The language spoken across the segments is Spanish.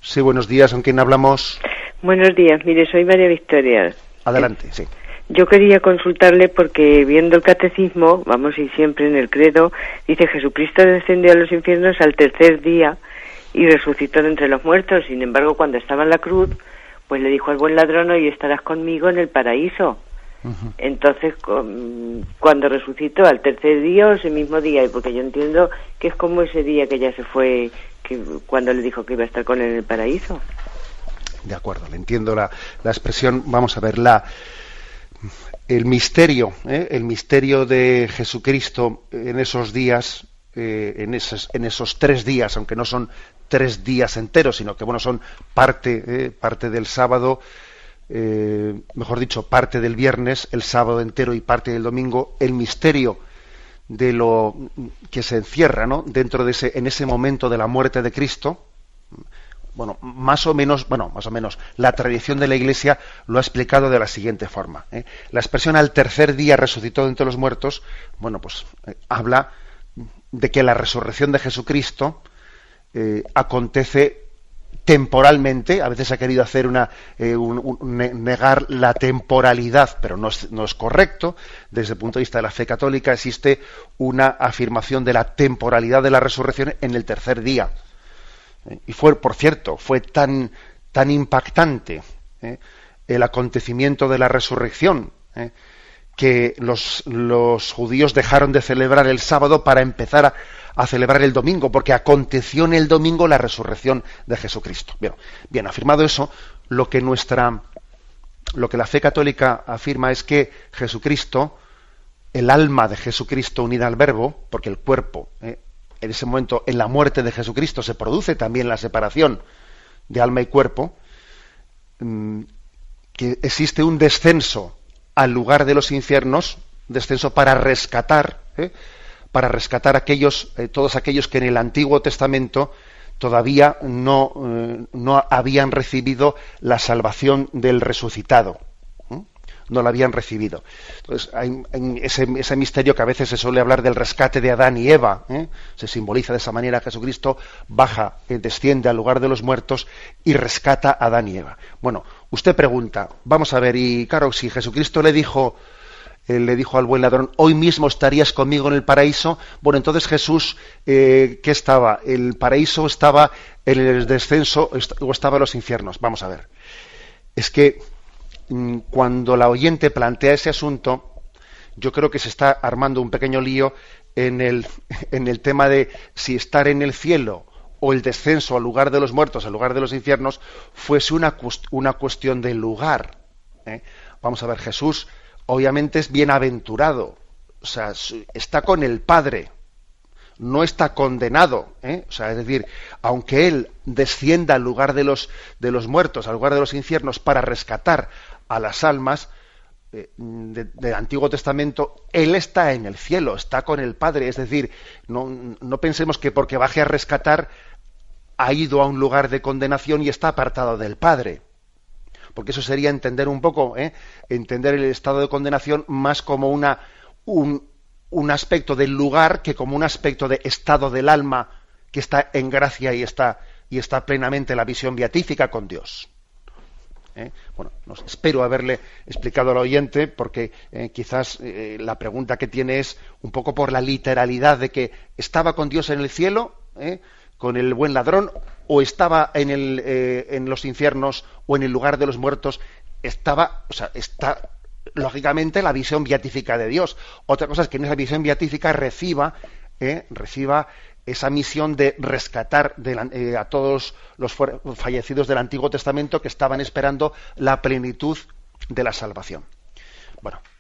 Sí, buenos días. ¿Con quién hablamos? Buenos días. Mire, soy María Victoria. Adelante, sí. Yo quería consultarle porque viendo el catecismo, vamos, y siempre en el credo, dice Jesucristo descendió a los infiernos al tercer día y resucitó de entre los muertos. Sin embargo, cuando estaba en la cruz, pues le dijo al buen ladrón: hoy estarás conmigo en el paraíso. Uh-huh. Entonces, cuando resucitó, al tercer día o ese mismo día, y porque yo entiendo que es como ese día que ya se fue, que cuando le dijo que iba a estar con él en el paraíso. De acuerdo, le entiendo la expresión. Vamos a ver el misterio de Jesucristo en esos días, en esos 3 días, aunque no son 3 días enteros, sino que son parte del sábado, mejor dicho, parte del viernes, el sábado entero y parte del domingo. El misterio de lo que se encierra, ¿no?, dentro de en ese momento de la muerte de Cristo. Más o menos, la tradición de la Iglesia lo ha explicado de la siguiente forma. La expresión al tercer día resucitó de entre los muertos, habla de que la resurrección de Jesucristo acontece temporalmente. A veces se ha querido hacer negar la temporalidad, pero no es correcto. Desde el punto de vista de la fe católica existe una afirmación de la temporalidad de la resurrección en el tercer día. Y fue tan impactante el acontecimiento de la resurrección, que los judíos dejaron de celebrar el sábado para empezar a celebrar el domingo, porque aconteció en el domingo la resurrección de Jesucristo. Bien, afirmado eso, lo que la fe católica afirma es que Jesucristo, el alma de Jesucristo unida al Verbo, porque el cuerpo, en ese momento, en la muerte de Jesucristo, se produce también la separación de alma y cuerpo, que existe un descenso al lugar de los infiernos, descenso para rescatar todos aquellos que en el Antiguo Testamento todavía no habían recibido la salvación del resucitado. No la habían recibido. Entonces, hay ese misterio que a veces se suele hablar del rescate de Adán y Eva, se simboliza de esa manera. Jesucristo baja, desciende al lugar de los muertos y rescata a Adán y Eva. Usted pregunta, vamos a ver, y claro, si Jesucristo le dijo al buen ladrón: hoy mismo estarías conmigo en el paraíso, entonces Jesús, ¿qué estaba? ¿El paraíso estaba en el descenso o estaba en los infiernos? Vamos a ver. Es que cuando la oyente plantea ese asunto, yo creo que se está armando un pequeño lío en el tema de si estar en el cielo o el descenso al lugar de los muertos, al lugar de los infiernos, fuese una cuestión de lugar. Vamos a ver, Jesús obviamente es bienaventurado, o sea, está con el Padre, no está condenado, o sea, es decir, aunque él descienda al lugar de los muertos, al lugar de los infiernos, para rescatar a las almas del Antiguo Testamento, él está en el cielo, está con el Padre. Es decir, no pensemos que porque baje a rescatar ha ido a un lugar de condenación y está apartado del Padre, porque eso sería entender un poco, entender el estado de condenación más como un aspecto del lugar que como un aspecto de estado del alma que está en gracia y está plenamente en la visión beatífica con Dios. Espero haberle explicado al oyente, porque quizás la pregunta que tiene es un poco por la literalidad de que estaba con Dios en el cielo, con el buen ladrón, o estaba en los infiernos o en el lugar de los muertos. Está lógicamente la visión beatífica de Dios. Otra cosa es que en esa visión beatífica reciba esa misión de rescatar a todos los fallecidos del Antiguo Testamento que estaban esperando la plenitud de la salvación.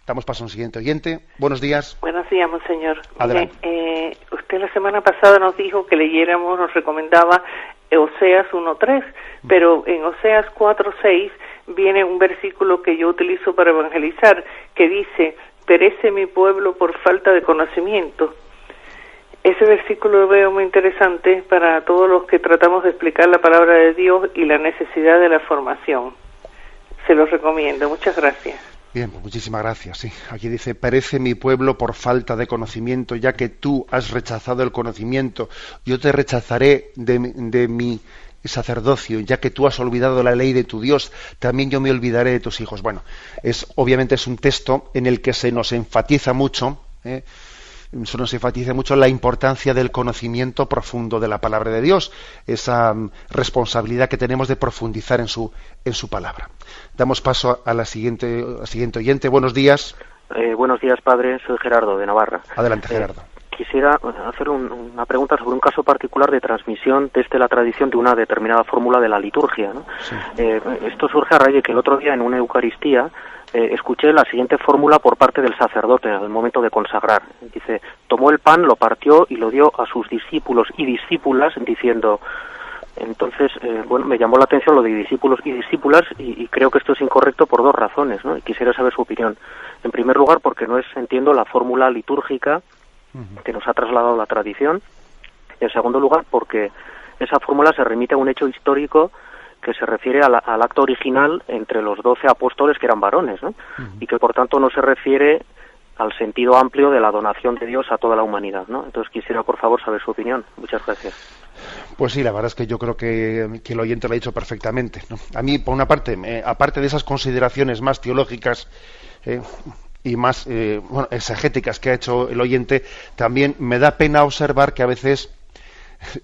Damos paso a un siguiente oyente. Buenos días. Buenos días, monseñor. Adelante. Usted la semana pasada nos dijo que leyéramos, nos recomendaba Oseas 1:3, pero en Oseas 4:6 viene un versículo que yo utilizo para evangelizar, que dice: perece mi pueblo por falta de conocimiento. Ese versículo lo veo muy interesante para todos los que tratamos de explicar la palabra de Dios y la necesidad de la formación. Se los recomiendo. Muchas gracias. Bien, pues muchísimas gracias. Sí, aquí dice: perece mi pueblo por falta de conocimiento, ya que tú has rechazado el conocimiento. Yo te rechazaré de sacerdocio, ya que tú has olvidado la ley de tu Dios, también yo me olvidaré de tus hijos. Bueno, obviamente es un texto en el que se nos enfatiza mucho, la importancia del conocimiento profundo de la palabra de Dios, esa responsabilidad que tenemos de profundizar en su palabra. Damos paso a la siguiente oyente. Buenos días. Buenos días, padre. Soy Gerardo, de Navarra. Adelante, Gerardo. Quisiera hacer una pregunta sobre un caso particular de transmisión desde la tradición de una determinada fórmula de la liturgia, ¿no? Sí. Esto surge a raíz de que el otro día en una Eucaristía escuché la siguiente fórmula por parte del sacerdote al momento de consagrar. Dice: tomó el pan, lo partió y lo dio a sus discípulos y discípulas, diciendo... Entonces, me llamó la atención lo de discípulos y discípulas y creo que esto es incorrecto por dos razones, ¿no? Y quisiera saber su opinión. En primer lugar, porque no entiendo la fórmula litúrgica que nos ha trasladado la tradición. En segundo lugar, porque esa fórmula se remite a un hecho histórico que se refiere al acto original entre los 12 apóstoles que eran varones, ¿no? Y que por tanto no se refiere al sentido amplio de la donación de Dios a toda la humanidad, ¿no? Entonces quisiera, por favor, saber su opinión. Muchas gracias. Pues sí, la verdad es que yo creo que el oyente lo ha dicho perfectamente, ¿no? A mí, por una parte, aparte de esas consideraciones más teológicas y más exegéticas que ha hecho el oyente, también me da pena observar que a veces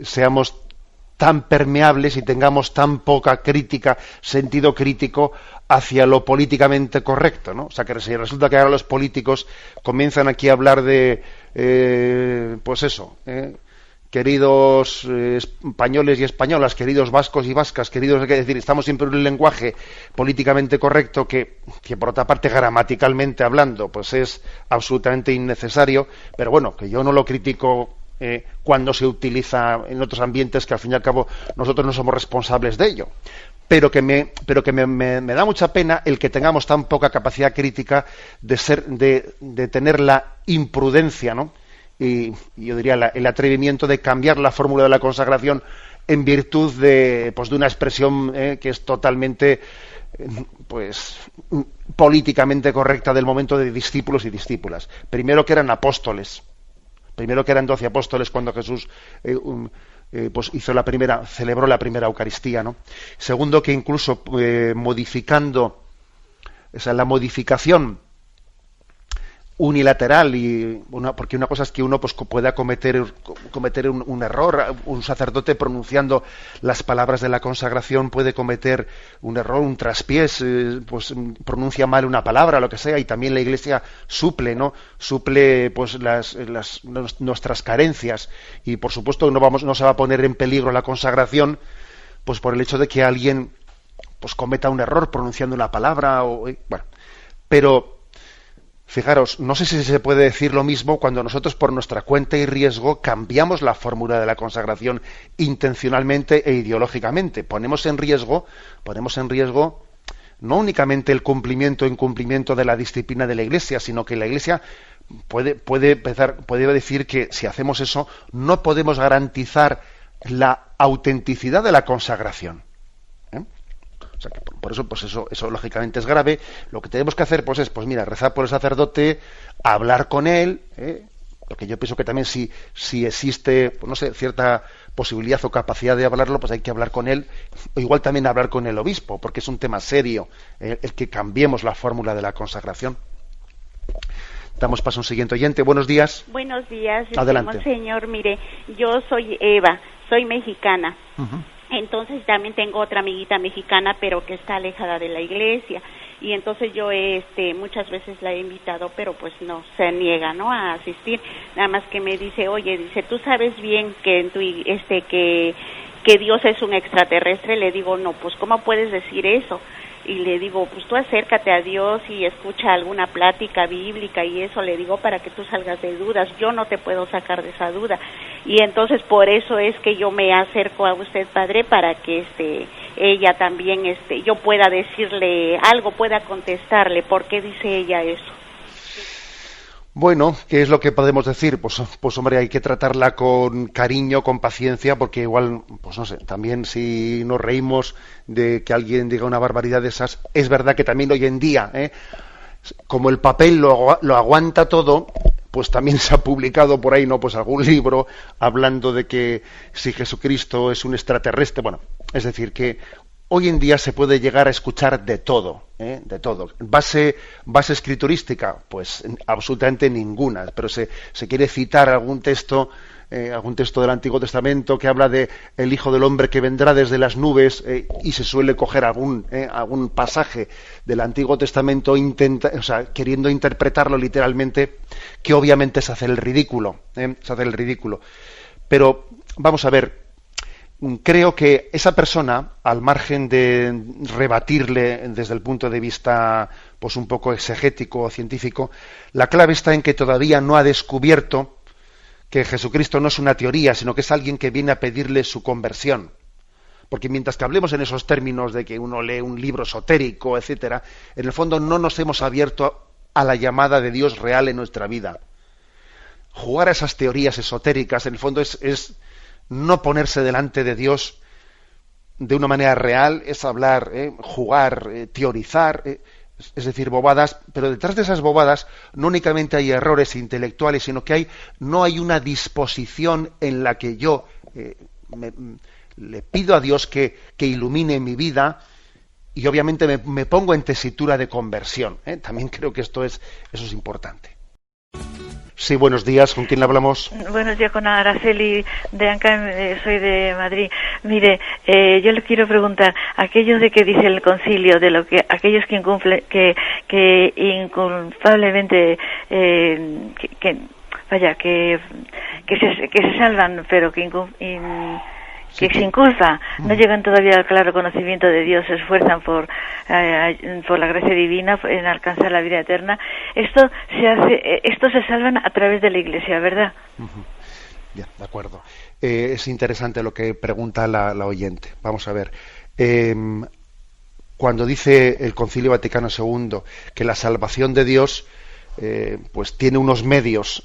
seamos tan permeables y tengamos tan poca sentido crítico hacia lo políticamente correcto, ¿no? O sea, que si resulta que ahora los políticos comienzan aquí a hablar de, queridos españoles y españolas, queridos vascos y vascas, es decir, estamos siempre en un lenguaje políticamente correcto que por otra parte, gramaticalmente hablando, pues es absolutamente innecesario, pero bueno, que yo no lo critico cuando se utiliza en otros ambientes, que al fin y al cabo nosotros no somos responsables de ello, pero que me da mucha pena el que tengamos tan poca capacidad crítica de tener la imprudencia, ¿no? Y yo diría el atrevimiento de cambiar la fórmula de la consagración en virtud de una expresión que es totalmente políticamente correcta del momento, de discípulos y discípulas. Primero que eran apóstoles, primero que eran 12 apóstoles cuando Jesús celebró la primera Eucaristía, ¿no? Segundo, que incluso modificando, la modificación unilateral, porque una cosa es que uno pueda cometer un error, un sacerdote pronunciando las palabras de la consagración puede cometer un error, un traspiés, pronuncia mal una palabra, lo que sea, y también la Iglesia suple nuestras carencias, y por supuesto no se va a poner en peligro la consagración por el hecho de que alguien cometa un error pronunciando una palabra, pero fijaros, no sé si se puede decir lo mismo cuando nosotros por nuestra cuenta y riesgo cambiamos la fórmula de la consagración intencionalmente e ideológicamente. Ponemos en riesgo no únicamente el cumplimiento o incumplimiento de la disciplina de la Iglesia, sino que la Iglesia puede decir que si hacemos eso no podemos garantizar la autenticidad de la consagración. O sea, que por eso, eso lógicamente es grave. Lo que tenemos que hacer, rezar por el sacerdote, hablar con él, porque yo pienso que también si existe, cierta posibilidad o capacidad de hablarlo, pues hay que hablar con él, o igual también hablar con el obispo, porque es un tema serio, el que cambiemos la fórmula de la consagración. Damos paso a un siguiente oyente. Buenos días. Buenos días. Adelante. Señor, mire, yo soy Eva, soy mexicana. Uh-huh. Entonces también tengo otra amiguita mexicana, pero que está alejada de la iglesia, y entonces yo muchas veces la he invitado, pero pues no, se niega, ¿no?, a asistir. Nada más que me dice, tú sabes bien que que Dios es un extraterrestre. Le digo, no, pues ¿cómo puedes decir eso? Y le digo, pues tú acércate a Dios y escucha alguna plática bíblica y eso, le digo, para que tú salgas de dudas. Yo no te puedo sacar de esa duda. Y entonces por eso es que yo me acerco a usted, padre, para que ella también yo pueda decirle algo, pueda contestarle. ¿Por qué dice ella eso? Bueno, ¿qué es lo que podemos decir? Pues hombre, hay que tratarla con cariño, con paciencia, porque igual, pues no sé, también si nos reímos de que alguien diga una barbaridad de esas, es verdad que también hoy en día, como el papel lo aguanta todo, pues también se ha publicado por ahí, ¿no?, pues algún libro hablando de que si Jesucristo es un extraterrestre. Bueno, Es decir, que hoy en día se puede llegar a escuchar de todo, de todo. Base escriturística, pues absolutamente ninguna, pero se quiere citar algún texto del Antiguo Testamento que habla de el Hijo del Hombre que vendrá desde las nubes, y se suele coger algún pasaje del Antiguo Testamento queriendo interpretarlo literalmente, que obviamente es hacer el ridículo, Pero vamos a ver, creo que esa persona, al margen de rebatirle desde el punto de vista pues un poco exegético o científico, la clave está en que todavía no ha descubierto que Jesucristo no es una teoría, sino que es alguien que viene a pedirle su conversión. Porque mientras que hablemos en esos términos de que uno lee un libro esotérico, etcétera, en el fondo no nos hemos abierto a la llamada de Dios real en nuestra vida. Jugar a esas teorías esotéricas, en el fondo, es no ponerse delante de Dios de una manera real, es hablar, jugar, teorizar, es decir, bobadas, pero detrás de esas bobadas no únicamente hay errores intelectuales, sino que no hay una disposición en la que yo le pido a Dios que ilumine mi vida, y obviamente me pongo en tesitura de conversión. También creo que eso es importante. Sí, buenos días. ¿Con quién le hablamos? Buenos días, con Araceli de Anca, soy de Madrid. Mire, yo le quiero preguntar, aquello de que dice el concilio, de lo que aquellos que incumplen, que inculpablemente, que se salvan, pero que sin culpa no llegan todavía al claro conocimiento de Dios, se esfuerzan por la gracia divina en alcanzar la vida eterna. Esto se salvan a través de la Iglesia, ¿verdad? Ya, de acuerdo. Es interesante lo que pregunta la oyente. Vamos a ver. Cuando dice el Concilio Vaticano II que la salvación de Dios pues tiene unos medios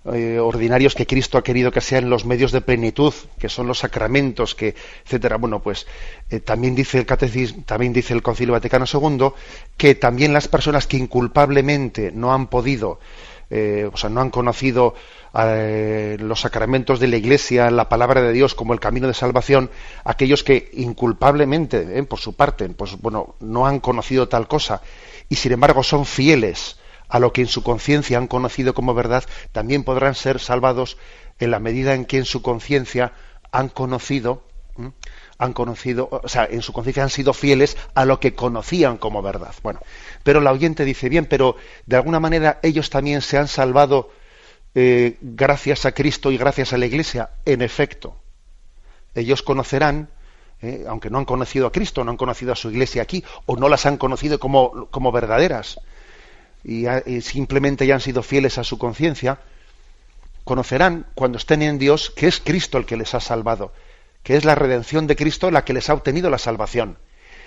ordinarios que Cristo ha querido que sean los medios de plenitud, que son los sacramentos, etcétera. Bueno, pues también dice el Catecismo, también dice el Concilio Vaticano II que también las personas que inculpablemente no han podido, no han conocido los sacramentos de la Iglesia, la palabra de Dios como el camino de salvación, aquellos que inculpablemente, por su parte, pues bueno, no han conocido tal cosa y sin embargo son fieles a lo que en su conciencia han conocido como verdad, también podrán ser salvados en la medida en que en su conciencia han conocido, o sea, en su conciencia han sido fieles a lo que conocían como verdad. Bueno, pero la oyente dice, bien, pero de alguna manera ellos también se han salvado gracias a Cristo y gracias a la Iglesia. En efecto, ellos conocerán, aunque no han conocido a Cristo, no han conocido a su Iglesia aquí, o no las han conocido como verdaderas, y simplemente ya han sido fieles a su conciencia, conocerán cuando estén en Dios que es Cristo el que les ha salvado, que es la redención de Cristo la que les ha obtenido la salvación,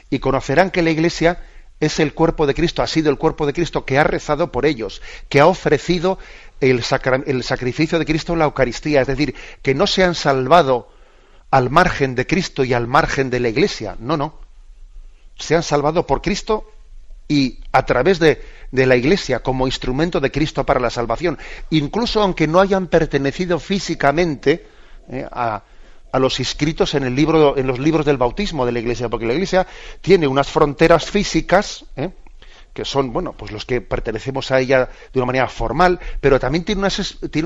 y conocerán que la Iglesia es el cuerpo de Cristo, ha sido el cuerpo de Cristo que ha rezado por ellos, que ha ofrecido el sacrificio de Cristo en la Eucaristía, es decir, que no se han salvado al margen de Cristo y al margen de la Iglesia, no, se han salvado por Cristo y a través de la Iglesia como instrumento de Cristo para la salvación, incluso aunque no hayan pertenecido físicamente a los inscritos en los libros del bautismo de la Iglesia, porque la Iglesia tiene unas fronteras físicas, que son, bueno, pues los que pertenecemos a ella de una manera formal, pero también tiene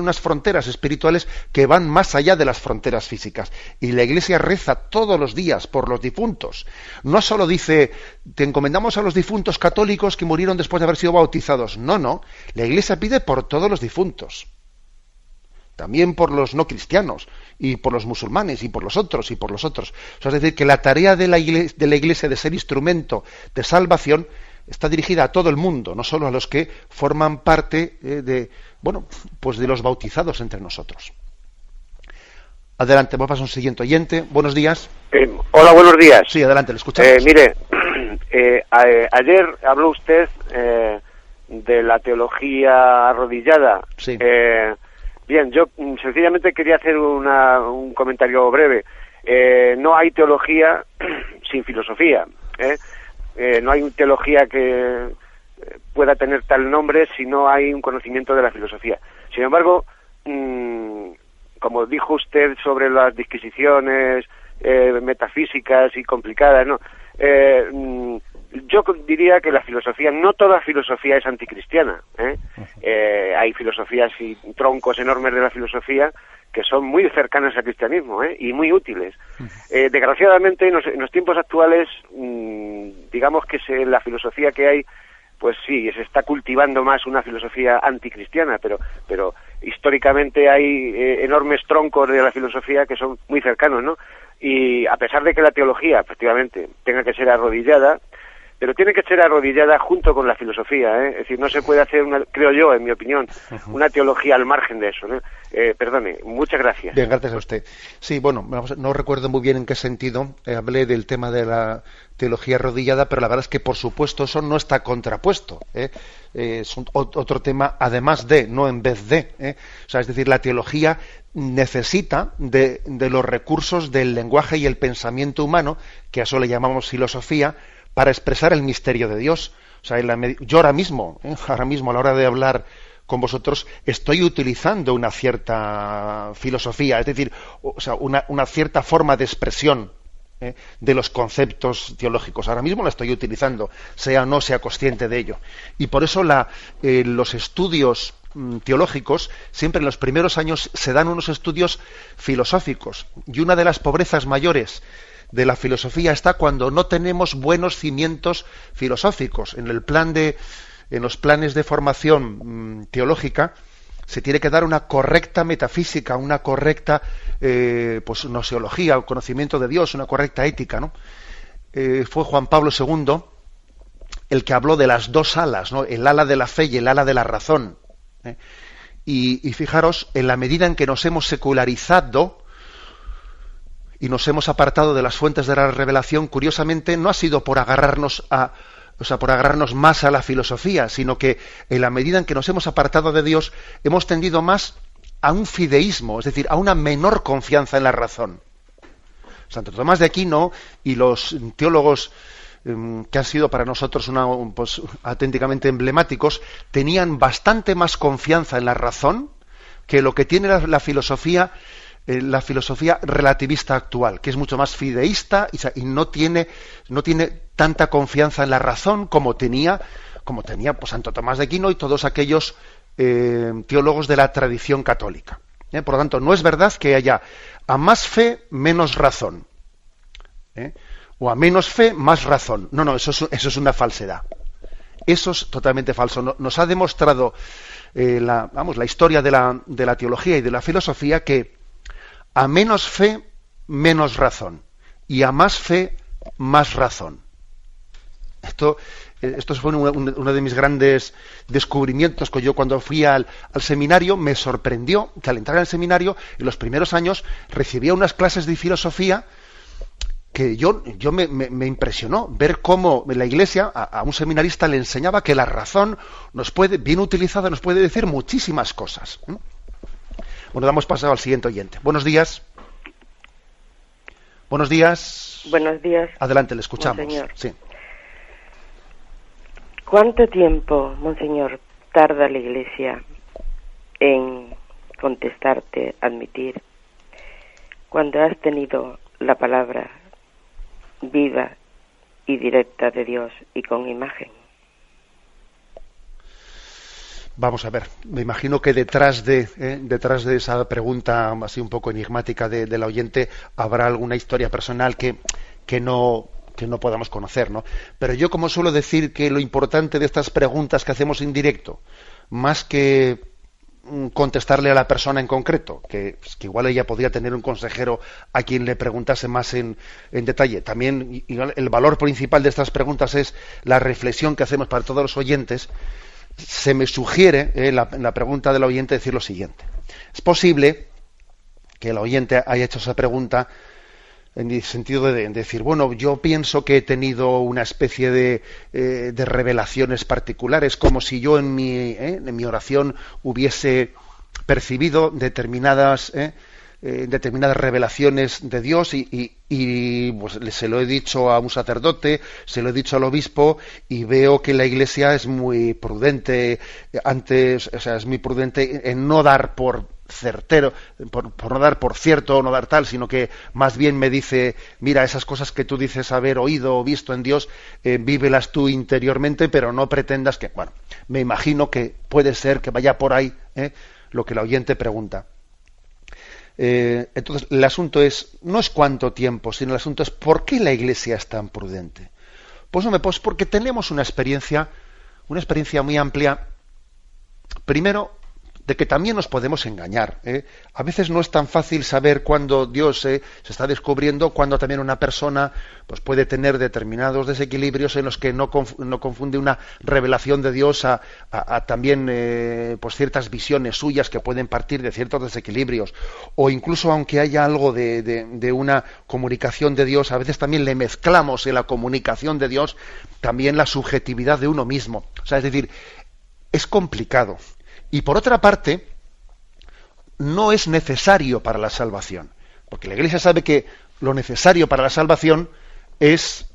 unas fronteras espirituales que van más allá de las fronteras físicas. Y la Iglesia reza todos los días por los difuntos. No solo dice, te encomendamos a los difuntos católicos que murieron después de haber sido bautizados. No. La Iglesia pide por todos los difuntos. También por los no cristianos, y por los musulmanes, y por los otros, y por los otros. O sea, es decir, que la tarea de la Iglesia de ser instrumento de salvación está dirigida a todo el mundo, no solo a los que forman parte de los bautizados entre nosotros. Adelante, vamos a un siguiente oyente. Buenos días. Hola, buenos días. Sí, adelante, le escuchamos. Mire, ayer habló usted de la teología arrodillada. Sí. Bien, yo sencillamente quería hacer un comentario breve. No hay teología sin filosofía, no hay teología que pueda tener tal nombre si no hay un conocimiento de la filosofía. Sin embargo, como dijo usted sobre las disquisiciones metafísicas y complicadas, ¿no? Yo diría que la filosofía, no toda filosofía es anticristiana, hay filosofías y troncos enormes de la filosofía que son muy cercanas al cristianismo, y muy útiles. Desgraciadamente, en los tiempos actuales, digamos que la filosofía que hay, pues sí, se está cultivando más una filosofía anticristiana, pero históricamente hay enormes troncos de la filosofía que son muy cercanos, ¿no? Y a pesar de que la teología, efectivamente, tenga que ser arrodillada, pero tiene que ser arrodillada junto con la filosofía, Es decir, no se puede hacer, creo yo, en mi opinión, una teología al margen de eso, ¿no? Perdone, muchas gracias. Bien, gracias a usted. Sí, bueno, no recuerdo muy bien en qué sentido hablé del tema de la teología arrodillada, pero la verdad es que, por supuesto, eso no está contrapuesto. Es otro tema, además de, no en vez de. O sea, es decir, la teología necesita de los recursos del lenguaje y el pensamiento humano, que a eso le llamamos filosofía, para expresar el misterio de Dios. O sea, yo ahora mismo a la hora de hablar con vosotros, estoy utilizando una cierta filosofía, es decir, una cierta forma de expresión de los conceptos teológicos. Ahora mismo la estoy utilizando, sea o no sea consciente de ello. Y por eso los estudios teológicos, siempre en los primeros años se dan unos estudios filosóficos. Y una de las pobrezas mayores de la filosofía está cuando no tenemos buenos cimientos filosóficos. En los planes de formación teológica se tiene que dar una correcta metafísica, una correcta gnoseología, un conocimiento de Dios, una correcta ética, ¿no? Fue Juan Pablo II el que habló de las dos alas, ¿no? El ala de la fe y el ala de la razón. Y fijaros, en la medida en que nos hemos secularizado y nos hemos apartado de las fuentes de la revelación, curiosamente no ha sido por agarrarnos más a la filosofía, sino que en la medida en que nos hemos apartado de Dios, hemos tendido más a un fideísmo, es decir, a una menor confianza en la razón. Santo Tomás de Aquino y los teólogos que han sido para nosotros auténticamente emblemáticos, tenían bastante más confianza en la razón que lo que tiene la filosofía relativista actual, que es mucho más fideísta y no tiene tanta confianza en la razón como tenía pues Santo Tomás de Aquino y todos aquellos teólogos de la tradición católica. Por lo tanto, no es verdad que haya a más fe menos razón, o a menos fe más razón. No, eso es una falsedad. Eso es totalmente falso. Nos ha demostrado la historia de la teología y de la filosofía que a menos fe, menos razón. Y a más fe, más razón. Esto fue uno de mis grandes descubrimientos, que yo cuando fui al seminario me sorprendió que al entrar al seminario, en los primeros años, recibía unas clases de filosofía que me impresionó ver cómo la Iglesia a un seminarista le enseñaba que la razón bien utilizada, nos puede decir muchísimas cosas. Bueno, damos paso al siguiente oyente. Buenos días. Buenos días. Buenos días. Adelante, le escuchamos. Monseñor. Sí. ¿Cuánto tiempo, Monseñor, tarda la Iglesia en contestarte, admitir, cuando has tenido la palabra viva y directa de Dios y con imagen? Vamos a ver, me imagino que detrás de esa pregunta así un poco enigmática de la oyente habrá alguna historia personal que no podamos conocer, ¿no? Pero yo, como suelo decir, que lo importante de estas preguntas que hacemos en directo, más que contestarle a la persona en concreto, que igual ella podría tener un consejero a quien le preguntase más en detalle. También el valor principal de estas preguntas es la reflexión que hacemos para todos los oyentes. Se me sugiere en la pregunta del oyente decir lo siguiente. Es posible que el oyente haya hecho esa pregunta en el sentido de decir, bueno, yo pienso que he tenido una especie de revelaciones particulares, como si yo en mi oración hubiese percibido determinadas revelaciones de Dios y pues se lo he dicho a un sacerdote, se lo he dicho al obispo y veo que la Iglesia es muy prudente es muy prudente en no dar por certero, por no dar por cierto o no dar tal, sino que más bien me dice, mira, esas cosas que tú dices haber oído o visto en Dios, vívelas tú interiormente, pero no pretendas que, bueno, me imagino que puede ser que vaya por ahí lo que la oyente pregunta. Entonces, el asunto no es cuánto tiempo, sino el asunto es por qué la Iglesia es tan prudente. Pues porque tenemos una experiencia muy amplia, primero, de que también nos podemos engañar. A veces no es tan fácil saber cuándo Dios se está descubriendo, cuándo también una persona pues puede tener determinados desequilibrios en los que no confunde una revelación de Dios a también pues ciertas visiones suyas que pueden partir de ciertos desequilibrios. O incluso aunque haya algo de una comunicación de Dios, a veces también le mezclamos en la comunicación de Dios también la subjetividad de uno mismo. O sea, es decir, es complicado. Y por otra parte, no es necesario para la salvación, porque la Iglesia sabe que lo necesario para la salvación es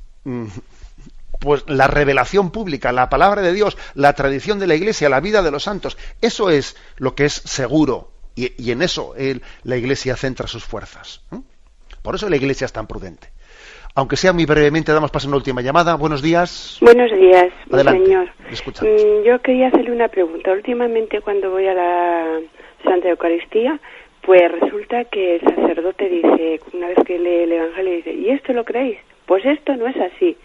pues la revelación pública, la palabra de Dios, la tradición de la Iglesia, la vida de los santos. Eso es lo que es seguro, y en eso la Iglesia centra sus fuerzas. Por eso la Iglesia es tan prudente. Aunque sea muy brevemente, damos paso a una última llamada. Buenos días. Buenos días, adelante, señor. Escuchamos. Yo quería hacerle una pregunta. Últimamente, cuando voy a la Santa Eucaristía, pues resulta que el sacerdote dice, una vez que lee el Evangelio, dice, ¿y esto lo creéis? Pues esto no es así.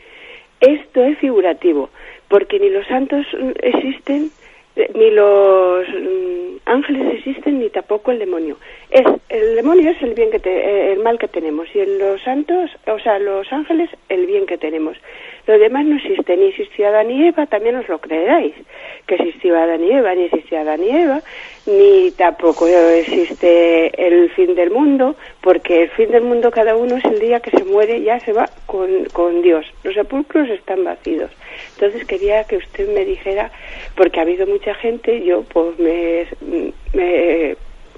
Esto es figurativo, porque ni los santos existen, ni los ángeles existen, ni tampoco el demonio. El demonio es el mal que tenemos, y los santos, o sea, los ángeles, el bien que tenemos. Lo demás no existe, ni existió Adán y Eva, también os lo creeráis, que existió Adán y Eva, ni existió Adán y Eva, ni tampoco existe el fin del mundo, porque el fin del mundo cada uno es el día que se muere, ya se va con Dios. Los sepulcros están vacíos. Entonces quería que usted me dijera, porque ha habido mucha gente, yo pues me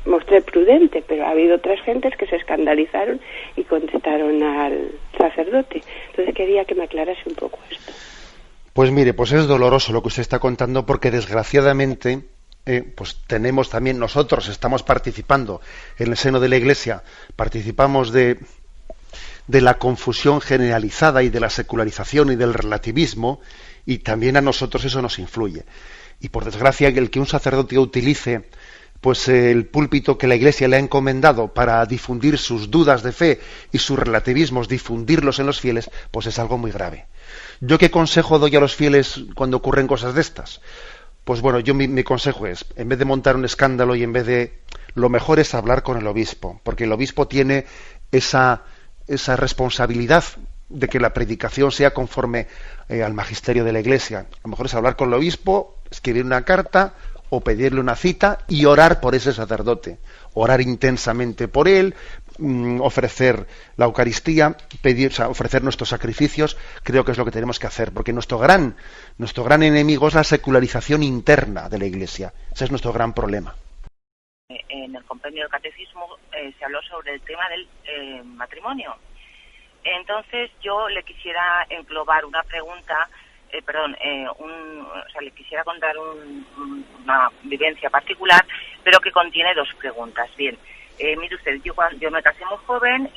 mostré prudente, pero ha habido otras gentes que se escandalizaron y contestaron al sacerdote. Entonces quería que me aclarase un poco esto. Pues mire, pues es doloroso lo que usted está contando, porque desgraciadamente pues tenemos también, nosotros estamos participando en el seno de la Iglesia, participamos de la confusión generalizada y de la secularización y del relativismo, y también a nosotros eso nos influye. Y por desgracia, el que un sacerdote utilice pues el púlpito que la Iglesia le ha encomendado para difundir sus dudas de fe y sus relativismos, difundirlos en los fieles, pues es algo muy grave. ¿Yo qué consejo doy a los fieles cuando ocurren cosas de estas? Pues bueno, mi consejo es, en vez de montar un escándalo y lo mejor es hablar con el obispo, porque el obispo tiene esa responsabilidad de que la predicación sea conforme al magisterio de la Iglesia. A lo mejor es hablar con el obispo, escribir una carta o pedirle una cita y orar por ese sacerdote, orar intensamente por él, ofrecer la Eucaristía, ofrecer nuestros sacrificios. Creo que es lo que tenemos que hacer, porque nuestro gran enemigo es la secularización interna de la Iglesia. Ese es nuestro gran problema. En el compendio del Catecismo se habló sobre el tema del matrimonio. Entonces yo le quisiera englobar una pregunta, le quisiera contar una vivencia particular, pero que contiene dos preguntas. Bien, mire usted, yo me casé muy joven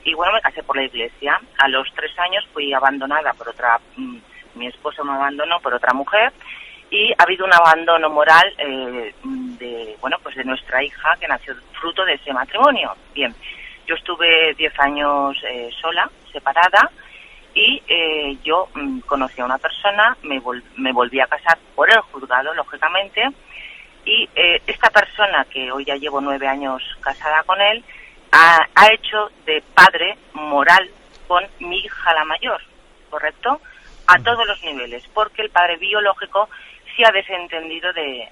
y bueno, me casé por la Iglesia. A los 3 años fui abandonada por otra, mi esposo me abandonó por otra mujer, y ha habido un abandono moral de nuestra hija, que nació fruto de ese matrimonio. Bien, yo estuve 10 años sola, separada, y yo conocí a una persona, me volví a casar por el juzgado, lógicamente, y esta persona, que hoy ya llevo 9 años casada con él, ha hecho de padre moral con mi hija la mayor, ¿correcto? A todos los niveles, porque el padre biológico se ha desentendido de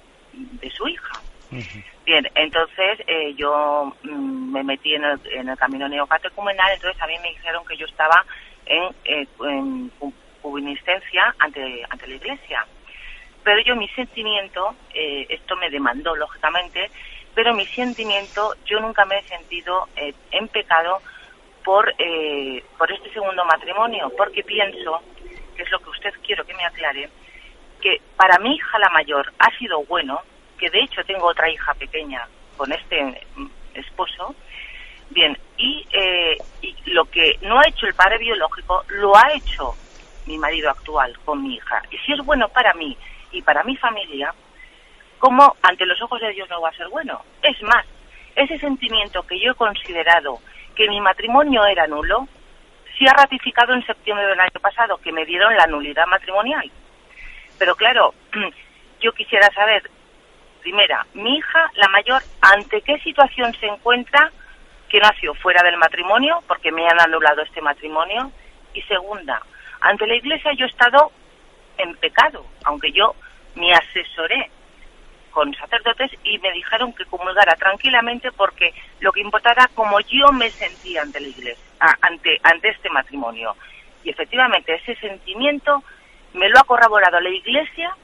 su hija. Uh-huh. Bien, entonces yo me metí en el camino neocatecumenal. Entonces a mí me dijeron que yo estaba en cubiniscencia ante la Iglesia. Pero yo, mi sentimiento, esto me demandó lógicamente, pero mi sentimiento, yo nunca me he sentido en pecado por este segundo matrimonio, porque pienso, que es lo que usted quiero que me aclare, que para mi hija la mayor ha sido bueno, que de hecho tengo otra hija pequeña con este esposo. Bien, y lo que no ha hecho el padre biológico, lo ha hecho mi marido actual con mi hija. Y si es bueno para mí y para mi familia, ¿cómo ante los ojos de Dios no va a ser bueno? Es más, ese sentimiento que yo he considerado que mi matrimonio era nulo, se ha ratificado en septiembre del año pasado, que me dieron la nulidad matrimonial. Pero claro, yo quisiera saber, primera, mi hija, la mayor, ¿ante qué situación se encuentra que nació fuera del matrimonio, porque me han anulado este matrimonio? Y segunda, ante la Iglesia yo he estado en pecado, aunque yo me asesoré con sacerdotes y me dijeron que comulgara tranquilamente porque lo que importara como yo me sentía ante la Iglesia, ante este matrimonio. Y efectivamente ese sentimiento me lo ha corroborado la Iglesia,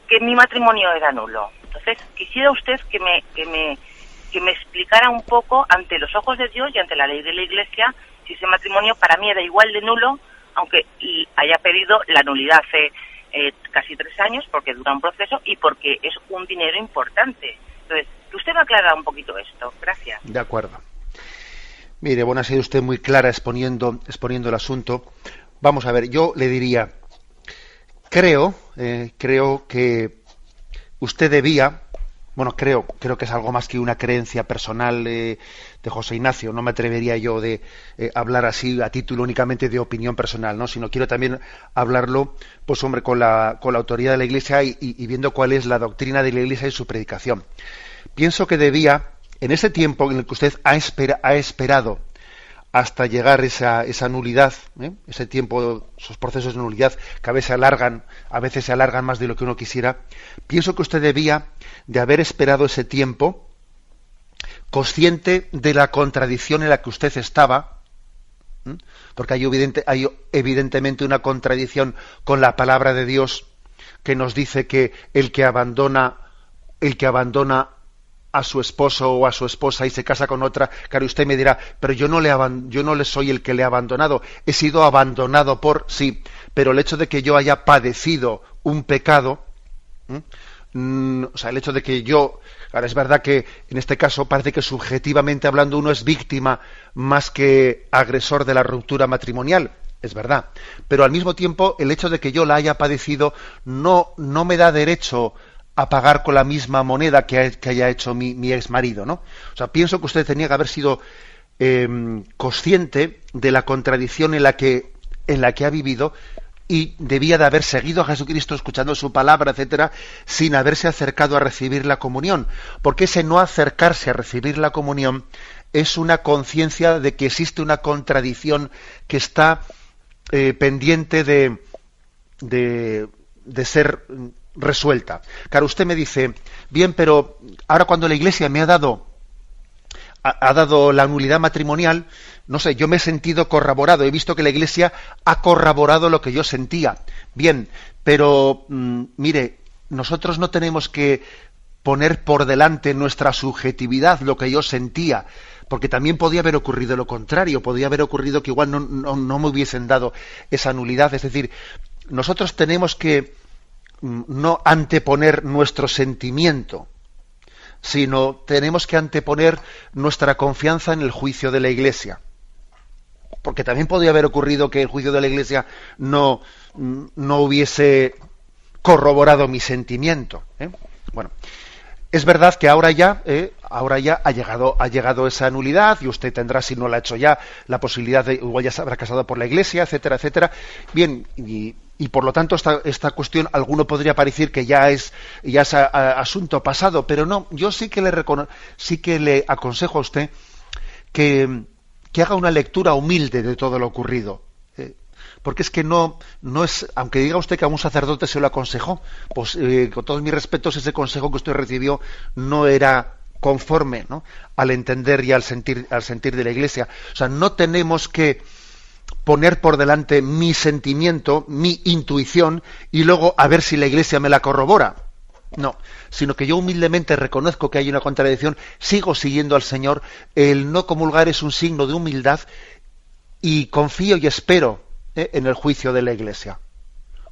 que mi matrimonio era nulo. Entonces quisiera usted que me explicara un poco ante los ojos de Dios y ante la ley de la Iglesia si ese matrimonio para mí era igual de nulo, aunque haya pedido la nulidad hace casi 3 años, porque dura un proceso y porque es un dinero importante. Entonces, que usted me aclara un poquito esto. Gracias. De acuerdo. Mire, bueno, ha sido usted muy clara exponiendo el asunto. Vamos a ver, yo le diría, creo que usted debía, bueno, creo que es algo más que una creencia personal de José Ignacio. No me atrevería yo de hablar así a título únicamente de opinión personal, ¿no? Sino quiero también hablarlo, pues hombre, con la autoridad de la Iglesia y viendo cuál es la doctrina de la Iglesia y su predicación. Pienso que debía, en ese tiempo en el que usted ha esperado hasta llegar esa nulidad, ese tiempo, esos procesos de nulidad que a veces se alargan más de lo que uno quisiera, pienso que usted debía de haber esperado ese tiempo, consciente de la contradicción en la que usted estaba, porque hay evidentemente una contradicción con la palabra de Dios que nos dice que el que abandona a su esposo o a su esposa y se casa con otra, claro, usted me dirá, pero yo no le soy el que le ha abandonado, he sido abandonado por sí, pero el hecho de que yo haya padecido un pecado, o sea, el hecho de que yo, ahora es verdad que en este caso parece que subjetivamente hablando uno es víctima más que agresor de la ruptura matrimonial, es verdad, pero al mismo tiempo el hecho de que yo la haya padecido no me da derecho a pagar con la misma moneda que haya hecho mi ex marido, ¿no? O sea, pienso que usted tenía que haber sido consciente de la contradicción en la que ha vivido y debía de haber seguido a Jesucristo escuchando su palabra, etcétera, sin haberse acercado a recibir la comunión, porque ese no acercarse a recibir la comunión es una conciencia de que existe una contradicción que está pendiente de ser resuelta. Claro, usted me dice, bien, pero ahora cuando la Iglesia me ha dado la nulidad matrimonial, no sé, yo me he sentido corroborado, he visto que la Iglesia ha corroborado lo que yo sentía. Bien, pero mire, nosotros no tenemos que poner por delante nuestra subjetividad, lo que yo sentía, porque también podía haber ocurrido lo contrario, podía haber ocurrido que igual no me hubiesen dado esa nulidad. Es decir, nosotros tenemos que no anteponer nuestro sentimiento, sino tenemos que anteponer nuestra confianza en el juicio de la Iglesia. Porque también podría haber ocurrido que el juicio de la Iglesia no hubiese corroborado mi sentimiento. Bueno, es verdad que ahora ya ha llegado esa nulidad y usted tendrá, si no la ha hecho ya, la posibilidad de, igual ya se habrá casado por la Iglesia, etcétera, etcétera. Bien, y por lo tanto esta cuestión, alguno podría parecer que ya es asunto pasado, pero no, yo sí que le aconsejo a usted que haga una lectura humilde de todo lo ocurrido. Porque es que no es, aunque diga usted que a un sacerdote se lo aconsejó, pues con todos mis respetos, ese consejo que usted recibió no era conforme, ¿no?, al entender y al sentir de la Iglesia. O sea, no tenemos que poner por delante mi sentimiento, mi intuición, y luego a ver si la Iglesia me la corrobora. No, sino que yo humildemente reconozco que hay una contradicción, sigo siguiendo al Señor, el no comulgar es un signo de humildad y confío y espero en el juicio de la Iglesia.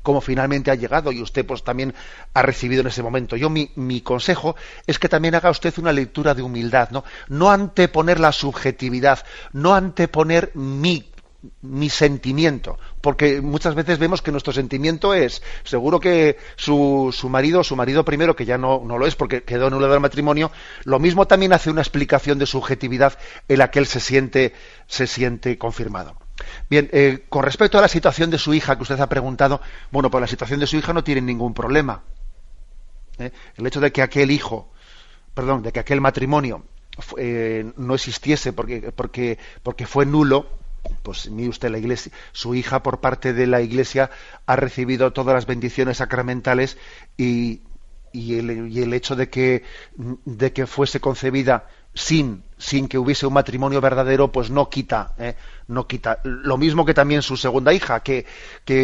como finalmente ha llegado y usted pues también ha recibido en ese momento. Yo mi consejo es que también haga usted una lectura de humildad, no anteponer la subjetividad, no anteponer mi sentimiento, porque muchas veces vemos que nuestro sentimiento es, seguro que su marido primero, que ya no lo es porque quedó anulado el matrimonio, lo mismo también hace una explicación de subjetividad en la que él se siente confirmado. Bien, con respecto a la situación de su hija que usted ha preguntado, bueno, pues la situación de su hija no tiene ningún problema. El hecho de que de que aquel matrimonio no existiese porque fue nulo, pues mire usted, la Iglesia, su hija por parte de la Iglesia ha recibido todas las bendiciones sacramentales y el hecho de que fuese concebida sin que hubiese un matrimonio verdadero, pues no quita. Lo mismo que también su segunda hija, que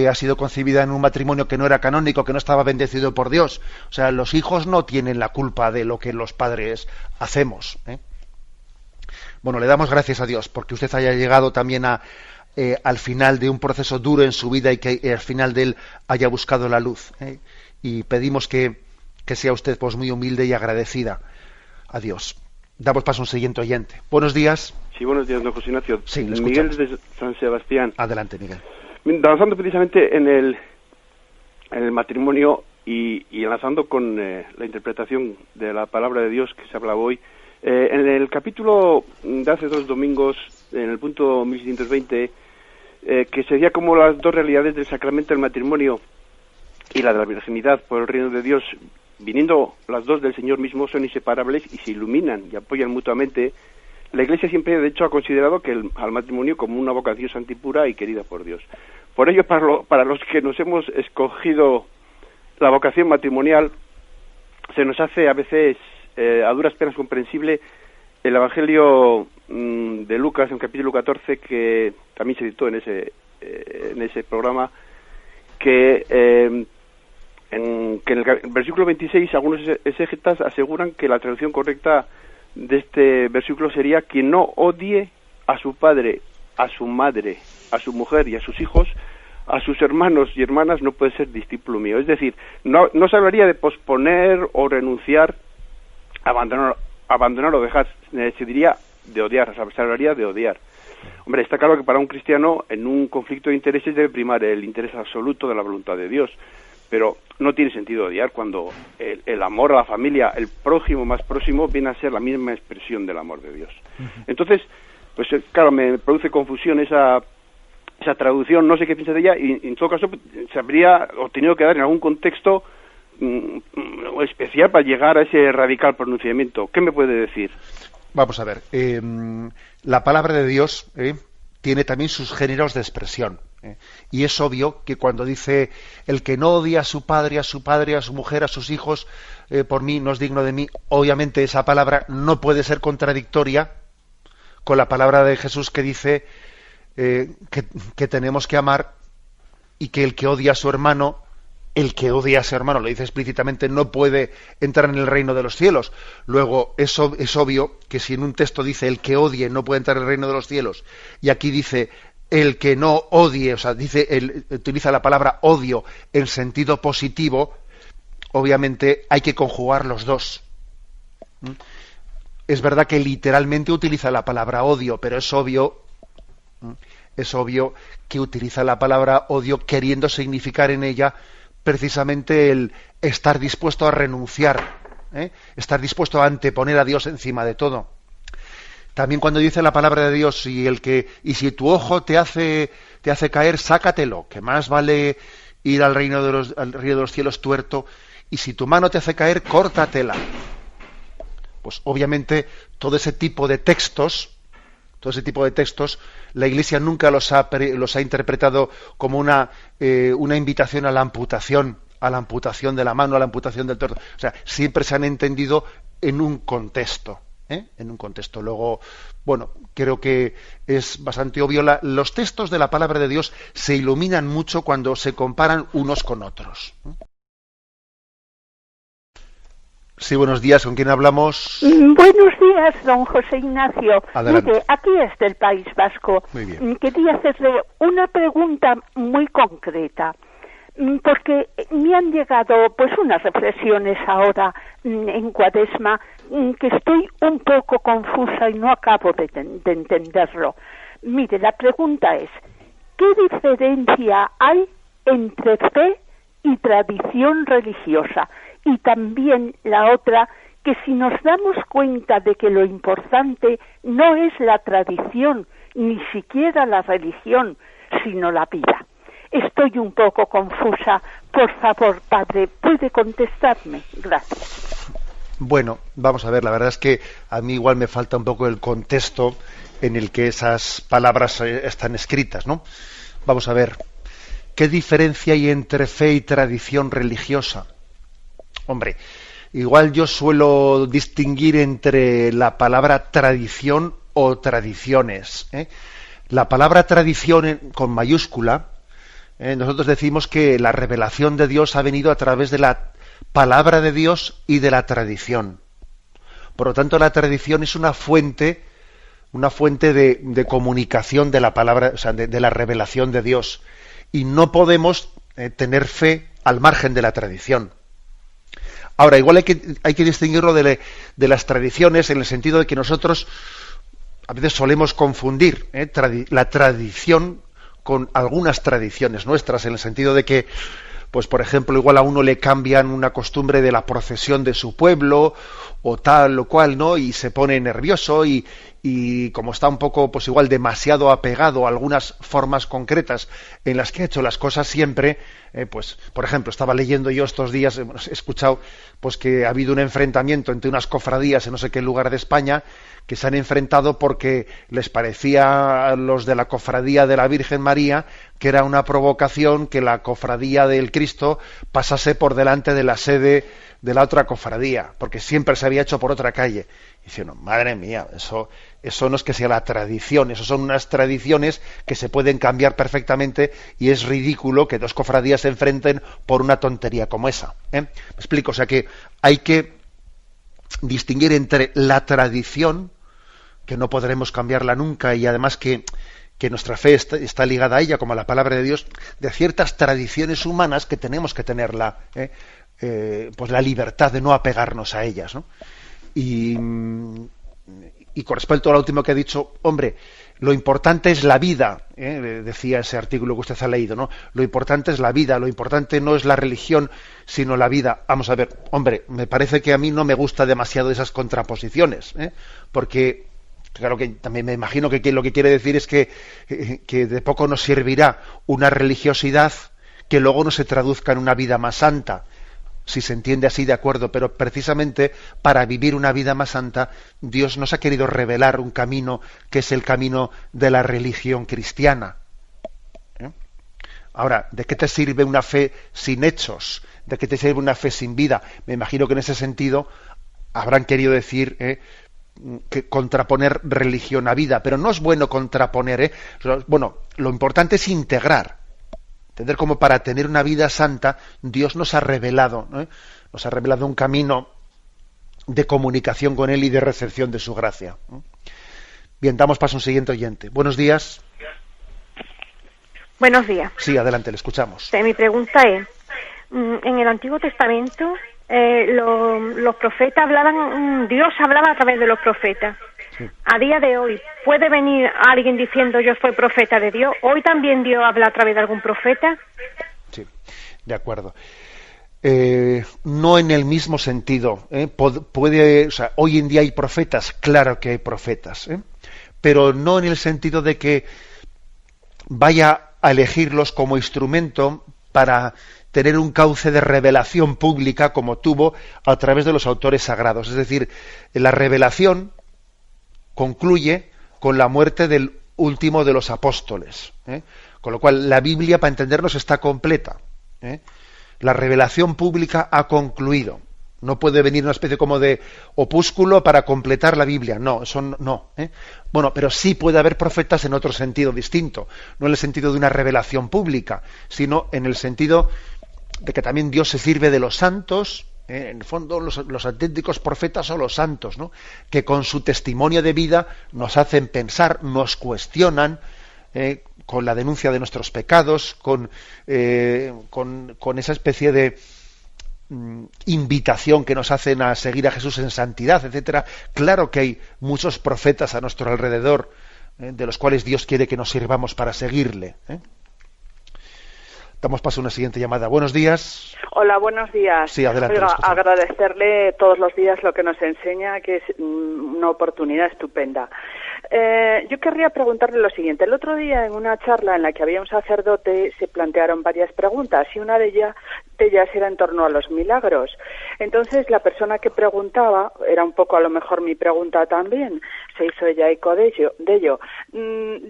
ha sido concebida en un matrimonio que no era canónico, que no estaba bendecido por Dios. O sea, los hijos no tienen la culpa de lo que los padres hacemos. Bueno, le damos gracias a Dios porque usted haya llegado también al final de un proceso duro en su vida y que al final de él haya buscado la luz. Y pedimos que sea usted pues muy humilde y agradecida a Dios. Damos paso a un siguiente oyente. Buenos días. Sí, buenos días, don José Ignacio. Sí, le Miguel de San Sebastián. Adelante, Miguel. Avanzando precisamente en el matrimonio y enlazando con la interpretación de la palabra de Dios que se hablaba hoy, en el capítulo de hace 2 domingos, en el punto 1620, que sería como las dos realidades del sacramento del matrimonio y la de la virginidad por el reino de Dios, viniendo las dos del Señor mismo, son inseparables y se iluminan y apoyan mutuamente. La Iglesia siempre, de hecho, ha considerado al matrimonio como una vocación santa y pura y querida por Dios. Por ello, para los que nos hemos escogido la vocación matrimonial, se nos hace a veces a duras penas comprensible el Evangelio de Lucas, en capítulo 14, que también se citó en ese programa, que en el versículo 26 algunos exégetas aseguran que la traducción correcta de este versículo sería: quien no odie a su padre, a su madre, a su mujer y a sus hijos, a sus hermanos y hermanas, no puede ser discípulo mío. Es decir, no se hablaría de posponer o renunciar, abandonar o dejar, se diría de odiar, se hablaría de odiar. Hombre, está claro que para un cristiano en un conflicto de intereses debe primar el interés absoluto de la voluntad de Dios, pero no tiene sentido odiar cuando el amor a la familia, el prójimo más próximo, viene a ser la misma expresión del amor de Dios. Entonces, pues claro, me produce confusión esa traducción, no sé qué piensa de ella, y en todo caso se habría o tenido que dar en algún contexto especial para llegar a ese radical pronunciamiento. ¿Qué me puede decir? Vamos a ver, la palabra de Dios tiene también sus géneros de expresión. Y es obvio que cuando dice: el que no odia a su padre, a su mujer, a sus hijos, por mí no es digno de mí, obviamente esa palabra no puede ser contradictoria con la palabra de Jesús que dice que tenemos que amar, y que el que odia a su hermano, lo dice explícitamente, no puede entrar en el reino de los cielos. Luego, es obvio que si en un texto dice el que odie no puede entrar en el reino de los cielos, y aquí dice el que no odie, o sea, utiliza la palabra odio en sentido positivo, obviamente hay que conjugar los dos. Es verdad que literalmente utiliza la palabra odio, pero es obvio que utiliza la palabra odio queriendo significar en ella precisamente el estar dispuesto a renunciar, estar dispuesto a anteponer a Dios encima de todo. También cuando dice la palabra de Dios: y si tu ojo te hace caer, sácatelo, que más vale ir al río de los cielos tuerto, y si tu mano te hace caer, córtatela. Pues obviamente todo ese tipo de textos, la Iglesia nunca los ha interpretado como una invitación a la amputación de la mano, a la amputación del torso. O sea, siempre se han entendido en un contexto. Luego, bueno, creo que es bastante obvio. Los textos de la palabra de Dios se iluminan mucho cuando se comparan unos con otros. Sí, buenos días. ¿Con quién hablamos? Buenos días, don José Ignacio. Adelante. Mire, aquí es del País Vasco. Muy bien. Quería hacerle una pregunta muy concreta. porque me han llegado pues unas reflexiones ahora en Cuaresma que estoy un poco confusa y no acabo de entenderlo. Mire, la pregunta es, ¿qué diferencia hay entre fe y tradición religiosa? Y también la otra, que si nos damos cuenta de que lo importante no es la tradición, ni siquiera la religión, sino la vida. Estoy un poco confusa. Por favor, padre, ¿puede contestarme? Gracias. Bueno, vamos a ver, la verdad es que a mí igual me falta un poco el contexto en el que esas palabras están escritas, ¿no? Vamos a ver, ¿qué diferencia hay entre fe y tradición religiosa? Hombre, igual yo suelo distinguir entre la palabra tradición o tradiciones, ¿eh? La palabra tradición con mayúscula, nosotros decimos que la revelación de Dios ha venido a través de la palabra de Dios y de la tradición. Por lo tanto, la tradición es una fuente de comunicación de la palabra, o sea, de la revelación de Dios. Y no podemos tener fe al margen de la tradición. Ahora, igual hay que distinguirlo de las tradiciones en el sentido de que nosotros a veces solemos confundir la tradición con algunas tradiciones nuestras, en el sentido de que, pues por ejemplo, igual a uno le cambian una costumbre de la procesión de su pueblo o tal o cual, ¿no? Y se pone nervioso y como está un poco, pues igual demasiado apegado a algunas formas concretas en las que ha hecho las cosas siempre, pues por ejemplo, estaba leyendo yo estos días, he escuchado pues que ha habido un enfrentamiento entre unas cofradías en no sé qué lugar de España que se han enfrentado porque les parecía a los de la cofradía de la Virgen María que era una provocación que la cofradía del Cristo pasase por delante de la sede de la otra cofradía, porque siempre se había hecho por otra calle. Y dice, no, madre mía, eso no es que sea la tradición, eso son unas tradiciones que se pueden cambiar perfectamente y es ridículo que dos cofradías se enfrenten por una tontería como esa. ¿Me explico? O sea que hay que distinguir entre la tradición, que no podremos cambiarla nunca y además que nuestra fe está ligada a ella, como a la palabra de Dios, de ciertas tradiciones humanas que tenemos que tenerla, pues la libertad de no apegarnos a ellas, ¿no? Y con respecto a lo último que ha dicho, hombre, lo importante es la vida, decía ese artículo que usted ha leído, ¿no? Lo importante es la vida, lo importante no es la religión, sino la vida. Vamos a ver, hombre, me parece que a mí no me gusta demasiado esas contraposiciones, porque claro que también me imagino que lo que quiere decir es que de poco nos servirá una religiosidad que luego no se traduzca en una vida más santa. Si se entiende así, de acuerdo, pero precisamente para vivir una vida más santa, Dios nos ha querido revelar un camino que es el camino de la religión cristiana. Ahora, ¿de qué te sirve una fe sin hechos? ¿De qué te sirve una fe sin vida? Me imagino que en ese sentido habrán querido decir que contraponer religión a vida, pero no es bueno contraponer. Bueno, lo importante es integrar. Entender cómo para tener una vida santa Dios nos ha revelado, ¿no? Nos ha revelado un camino de comunicación con Él y de recepción de su gracia. Bien, damos paso a un siguiente oyente. Buenos días. Buenos días. Sí, adelante, le escuchamos. Mi pregunta es, en el Antiguo Testamento los profetas hablaban, Dios hablaba a través de los profetas. Sí. A día de hoy, ¿puede venir alguien diciendo yo soy profeta de Dios? ¿Hoy también Dios habla a través de algún profeta? Sí, de acuerdo. No en el mismo sentido. O sea, hoy en día hay profetas, claro que hay profetas, pero no en el sentido de que vaya a elegirlos como instrumento para tener un cauce de revelación pública como tuvo a través de los autores sagrados. Es decir, la revelación concluye con la muerte del último de los apóstoles. Con lo cual, la Biblia, para entendernos, está completa. La revelación pública ha concluido. No puede venir una especie como de opúsculo para completar la Biblia. No, eso no. Bueno, pero sí puede haber profetas en otro sentido distinto. No en el sentido de una revelación pública, sino en el sentido de que también Dios se sirve de los santos. En el fondo, los auténticos profetas son los santos, ¿no? Que con su testimonio de vida nos hacen pensar, nos cuestionan, con la denuncia de nuestros pecados, con esa especie de invitación que nos hacen a seguir a Jesús en santidad, etcétera. Claro que hay muchos profetas a nuestro alrededor, de los cuales Dios quiere que nos sirvamos para seguirle. Damos paso a una siguiente llamada. Buenos días. Hola, buenos días. Sí, adelante. Oiga, agradecerle todos los días lo que nos enseña, que es una oportunidad estupenda. Yo querría preguntarle lo siguiente. El otro día, en una charla en la que había un sacerdote, se plantearon varias preguntas y una de ellas era en torno a los milagros. Entonces, la persona que preguntaba, era un poco a lo mejor mi pregunta también, se hizo ella eco de ello,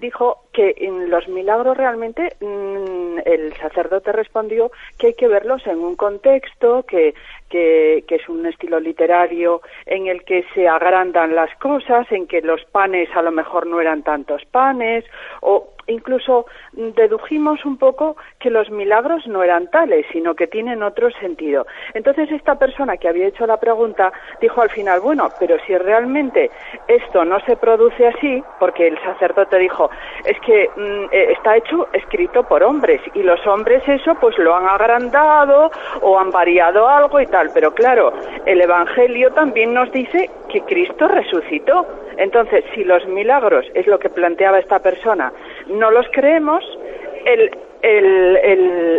dijo que en los milagros realmente el sacerdote respondió que hay que verlos en un contexto, que es un estilo literario en el que se agrandan las cosas, en que los panes a lo mejor no eran tantos panes, o incluso dedujimos un poco que los milagros no eran tales, sino que tienen otro sentido. Entonces esta persona que había hecho la pregunta dijo al final, bueno, pero si realmente esto no se produce así, porque el sacerdote dijo, es que está escrito por hombres, y los hombres eso pues lo han agrandado o han variado algo y tal, pero claro, el Evangelio también nos dice que Cristo resucitó. Entonces, si los milagros, es lo que planteaba esta persona, no los creemos,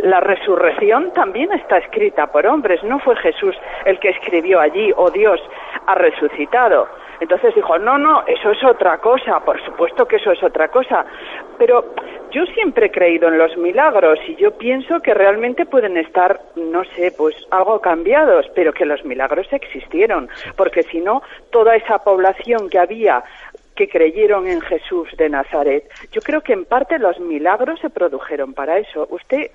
la resurrección también está escrita por hombres, no fue Jesús el que escribió allí, o Dios ha resucitado. Entonces dijo, no, eso es otra cosa, por supuesto que eso es otra cosa, pero yo siempre he creído en los milagros y yo pienso que realmente pueden estar, no sé, pues algo cambiados, pero que los milagros existieron, porque si no, toda esa población que había que creyeron en Jesús de Nazaret, yo creo que en parte los milagros se produjeron para eso. ¿Usted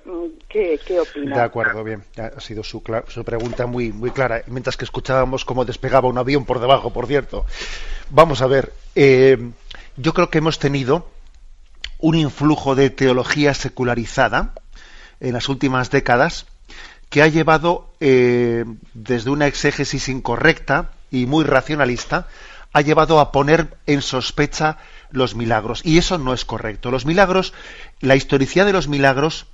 qué opina? De acuerdo, bien. Ha sido su pregunta muy, muy clara, mientras que escuchábamos cómo despegaba un avión por debajo, por cierto. Vamos a ver, yo creo que hemos tenido un influjo de teología secularizada en las últimas décadas que ha llevado, desde una exégesis incorrecta y muy racionalista, ha llevado a poner en sospecha los milagros. Y eso no es correcto. Los milagros, la historicidad de los milagros,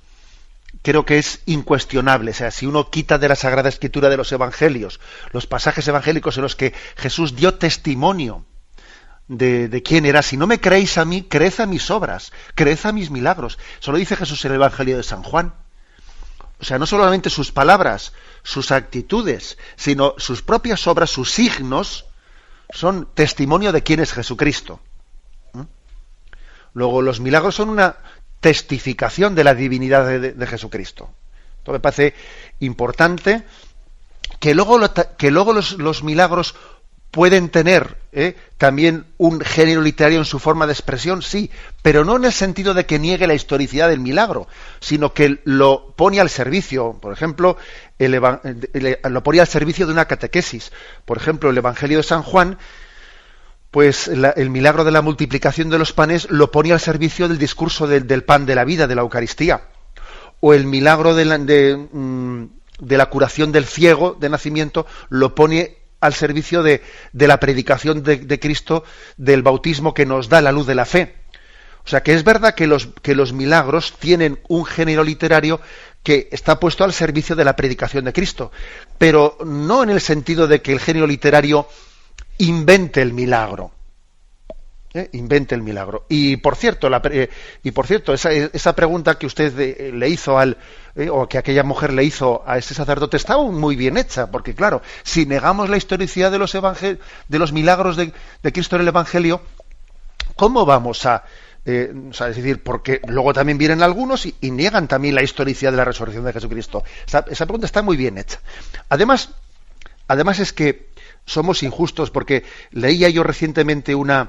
creo que es incuestionable. O sea, si uno quita de la Sagrada Escritura de los Evangelios, los pasajes evangélicos en los que Jesús dio testimonio de quién era, si no me creéis a mí, creed a mis obras, creed a mis milagros. Eso lo dice Jesús en el Evangelio de San Juan. O sea, no solamente sus palabras, sus actitudes, sino sus propias obras, sus signos, son testimonio de quién es Jesucristo. Luego, los milagros son una testificación de la divinidad de Jesucristo. Esto me parece importante, que luego los milagros pueden tener también un género literario en su forma de expresión, sí, pero no en el sentido de que niegue la historicidad del milagro, sino que lo pone al servicio. Por ejemplo, lo ponía al servicio de una catequesis. Por ejemplo, el Evangelio de San Juan, pues el milagro de la multiplicación de los panes lo ponía al servicio del discurso del pan de la vida, de la Eucaristía. O el milagro de la curación del ciego de nacimiento lo pone al servicio de la predicación de Cristo, del bautismo que nos da la luz de la fe. O sea, que es verdad que los milagros tienen un género literario que está puesto al servicio de la predicación de Cristo, pero no en el sentido de que el género literario invente el milagro. Invente el milagro. Y por cierto, esa pregunta que usted le hizo o que aquella mujer le hizo a ese sacerdote estaba muy bien hecha, porque claro, si negamos la historicidad de los milagros de Cristo en el Evangelio, ¿cómo vamos a es decir, porque luego también vienen algunos y niegan también la historicidad de la resurrección de Jesucristo? Esa pregunta está muy bien hecha. Además es que somos injustos, porque leía yo recientemente una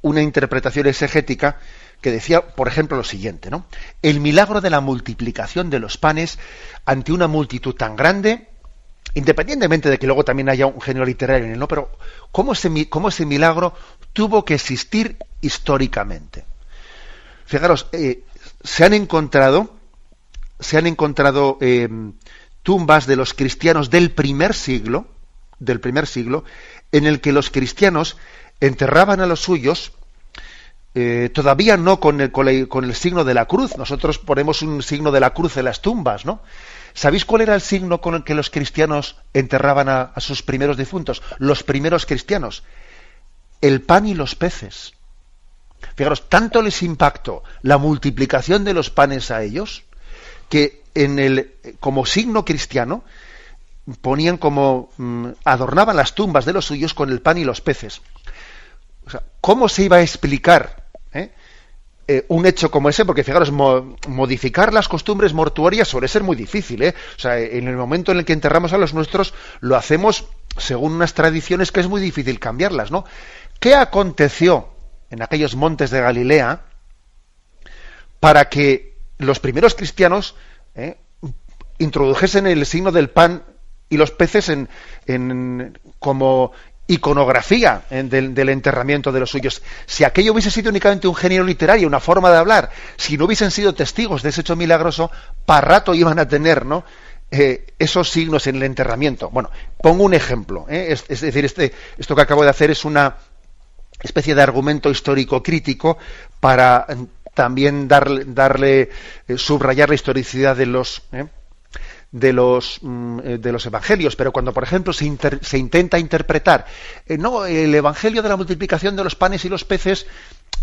interpretación exegética que decía, por ejemplo, lo siguiente, ¿no? El milagro de la multiplicación de los panes ante una multitud tan grande, independientemente de que luego también haya un género literario en él, ¿no? Pero ¿cómo ese milagro tuvo que existir históricamente? Fijaros, se han encontrado tumbas de los cristianos del primer siglo, en el que los cristianos enterraban a los suyos todavía no con el signo de la cruz. Nosotros ponemos un signo de la cruz en las tumbas, ¿no? ¿Sabéis cuál era el signo con el que los cristianos enterraban a sus primeros difuntos? Los primeros cristianos. El pan y los peces. Fijaros, tanto les impactó la multiplicación de los panes a ellos, que como signo cristiano ponían adornaban las tumbas de los suyos con el pan y los peces. O sea, ¿cómo se iba a explicar un hecho como ese? Porque fijaros, modificar las costumbres mortuorias suele ser muy difícil, ¿eh? O sea, en el momento en el que enterramos a los nuestros, lo hacemos según unas tradiciones que es muy difícil cambiarlas, ¿no? ¿Qué aconteció en aquellos montes de Galilea para que los primeros cristianos introdujesen el signo del pan y los peces como iconografía del enterramiento de los suyos? Si aquello hubiese sido únicamente un género literario, una forma de hablar, si no hubiesen sido testigos de ese hecho milagroso, para rato iban a tener, ¿no?, esos signos en el enterramiento. Bueno, pongo un ejemplo, es decir, esto que acabo de hacer es una especie de argumento histórico crítico para también subrayar la historicidad de los evangelios. Pero cuando, por ejemplo, se intenta interpretar el evangelio de la multiplicación de los panes y los peces,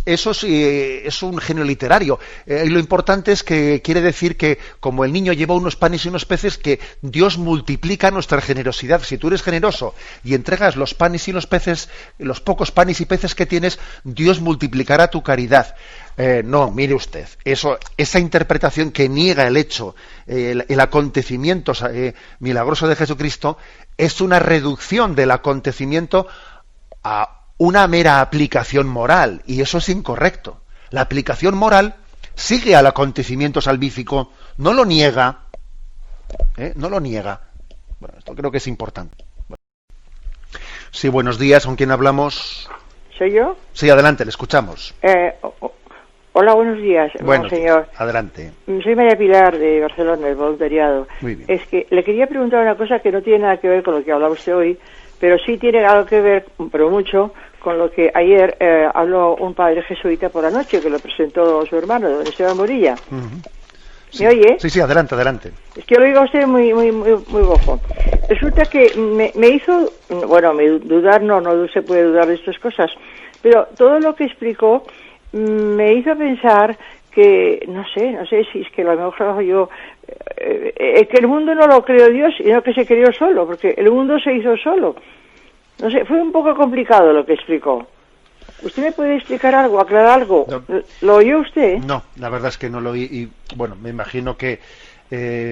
eso es un género literario. Lo importante es que quiere decir que, como el niño llevó unos panes y unos peces, que Dios multiplica nuestra generosidad. Si tú eres generoso y entregas los panes y los peces, los pocos panes y peces que tienes, Dios multiplicará tu caridad. No, mire usted, esa interpretación que niega el hecho, el acontecimiento milagroso de Jesucristo, es una reducción del acontecimiento a una mera aplicación moral, y eso es incorrecto. La aplicación moral sigue al acontecimiento salvífico, no lo niega, no lo niega. Bueno, esto creo que es importante. Bueno. Sí, buenos días, ¿con quién hablamos? ¿Soy yo? Sí, adelante, le escuchamos. Hola, buenos días, señor. Adelante. Soy María Pilar, de Barcelona, del voluntariado. Muy bien. Es que le quería preguntar una cosa que no tiene nada que ver con lo que hablaba usted hoy, pero sí tiene algo que ver, pero mucho, con lo que ayer habló un padre jesuita por la noche, que lo presentó su hermano, don Esteban Morilla. Uh-huh. Sí. ¿Me oye? Sí, adelante. Es que lo oigo a usted muy bojo. Resulta que me hizo, dudar, no se puede dudar de estas cosas, pero todo lo que explicó me hizo pensar que, no sé si es que a lo mejor yo, que el mundo no lo creó Dios, sino que se creó solo, porque el mundo se hizo solo. No sé, fue un poco complicado lo que explicó. ¿Usted me puede explicar algo, aclarar algo? No. ¿Lo oyó usted? No, la verdad es que no lo oí, y bueno, me imagino que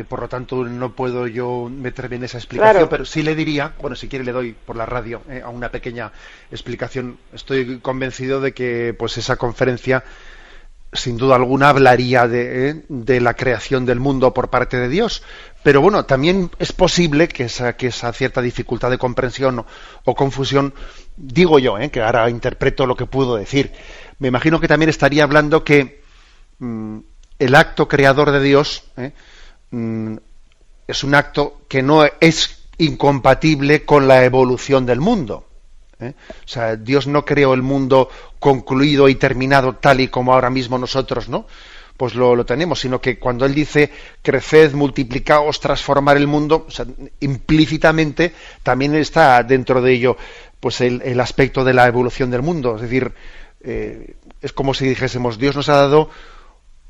por lo tanto no puedo yo meterme en esa explicación, claro. Pero sí le diría, bueno, si quiere le doy por la radio a una pequeña explicación. Estoy convencido de que pues esa conferencia sin duda alguna hablaría de la creación del mundo por parte de Dios, pero bueno, también es posible que esa cierta dificultad de comprensión o confusión, digo yo, que ahora interpreto lo que pudo decir, me imagino que también estaría hablando que el acto creador de Dios es un acto que no es incompatible con la evolución del mundo. O sea, Dios no creó el mundo concluido y terminado tal y como ahora mismo nosotros, ¿no? Pues lo tenemos, sino que cuando Él dice creced, multiplicaos, transformar el mundo, o sea, implícitamente también está dentro de ello pues el aspecto de la evolución del mundo. Es decir, es como si dijésemos, Dios nos ha dado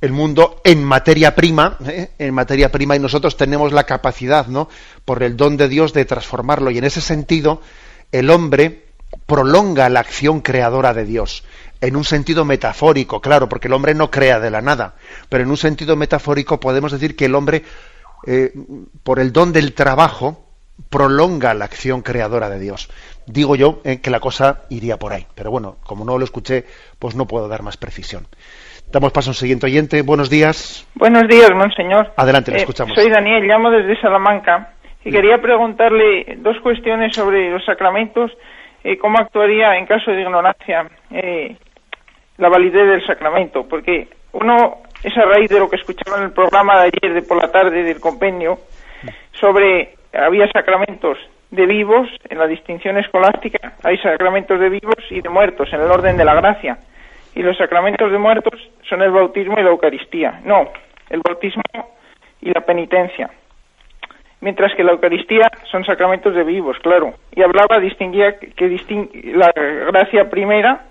el mundo en materia prima, y nosotros tenemos la capacidad, ¿no?, por el don de Dios de transformarlo, y en ese sentido el hombre prolonga la acción creadora de Dios, en un sentido metafórico, claro, porque el hombre no crea de la nada, pero en un sentido metafórico podemos decir que el hombre, por el don del trabajo, prolonga la acción creadora de Dios. Digo yo que la cosa iría por ahí, pero bueno, como no lo escuché, pues no puedo dar más precisión. Damos paso a un siguiente oyente. Buenos días. Buenos días, monseñor. Adelante, le escuchamos. Soy Daniel, llamo desde Salamanca y quería preguntarle dos cuestiones sobre los sacramentos. ¿Cómo actuaría en caso de ignorancia la validez del sacramento? Porque uno, es a raíz de lo que escuchaba en el programa de ayer, de por la tarde, del compendio, sobre había sacramentos de vivos, en la distinción escolástica, hay sacramentos de vivos y de muertos, en el orden de la gracia. y los sacramentos de muertos son el bautismo y la Eucaristía. No, el bautismo y la penitencia. Mientras que la Eucaristía son sacramentos de vivos, claro. Y distinguía la gracia primera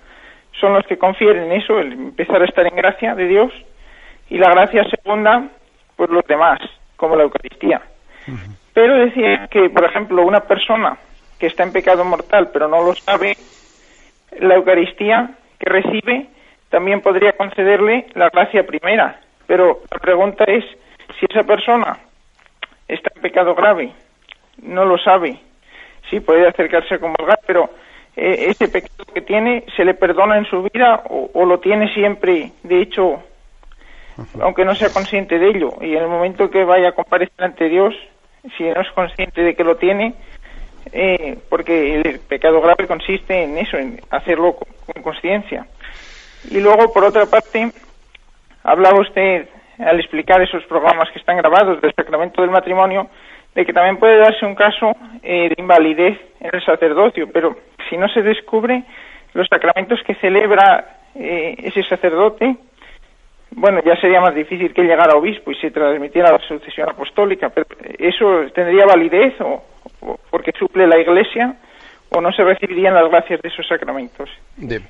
son los que confieren eso, el empezar a estar en gracia de Dios, y la gracia segunda, pues los demás, como la Eucaristía. Pero decía que, por ejemplo, una persona que está en pecado mortal pero no lo sabe, la Eucaristía que recibe también podría concederle la gracia primera. Pero la pregunta es, si esa persona está en pecado grave, no lo sabe, sí, puede acercarse a comulgar, pero ese pecado que tiene, ¿se le perdona en su vida o lo tiene siempre, de hecho, aunque no sea consciente de ello? Y en el momento que vaya a comparecer ante Dios, si no es consciente de que lo tiene, porque el pecado grave consiste en eso, en hacerlo con conciencia. Y luego, por otra parte, hablaba usted, al explicar esos programas que están grabados del sacramento del matrimonio, de que también puede darse un caso de invalidez en el sacerdocio, pero si no se descubre los sacramentos que celebra ese sacerdote, bueno, ya sería más difícil que llegara a obispo y se transmitiera la sucesión apostólica, pero ¿eso tendría validez o porque suple la Iglesia o no se recibirían las gracias de esos sacramentos?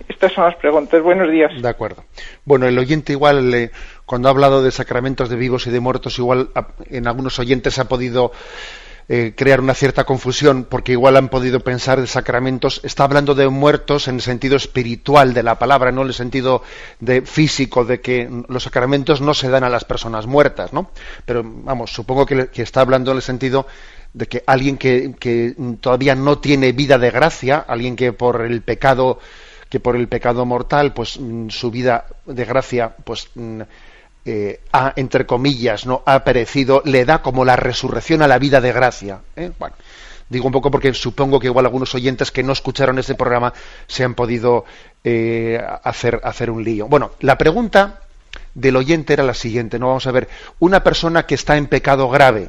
Estas son las preguntas. Buenos días. De acuerdo. Bueno, el oyente igual, cuando ha hablado de sacramentos de vivos y de muertos, igual en algunos oyentes ha podido crear una cierta confusión, porque igual han podido pensar de sacramentos, está hablando de muertos en el sentido espiritual de la palabra, no en el sentido de físico, de que los sacramentos no se dan a las personas muertas, ¿no? Pero vamos, supongo que está hablando en el sentido de que alguien que todavía no tiene vida de gracia, alguien que por el pecado mortal, pues su vida de gracia, pues ha, entre comillas, no ha perecido, le da como la resurrección a la vida de gracia. Bueno, digo un poco porque supongo que igual algunos oyentes que no escucharon este programa se han podido hacer un lío. Bueno, la pregunta del oyente era la siguiente, ¿no? Vamos a ver, una persona que está en pecado grave,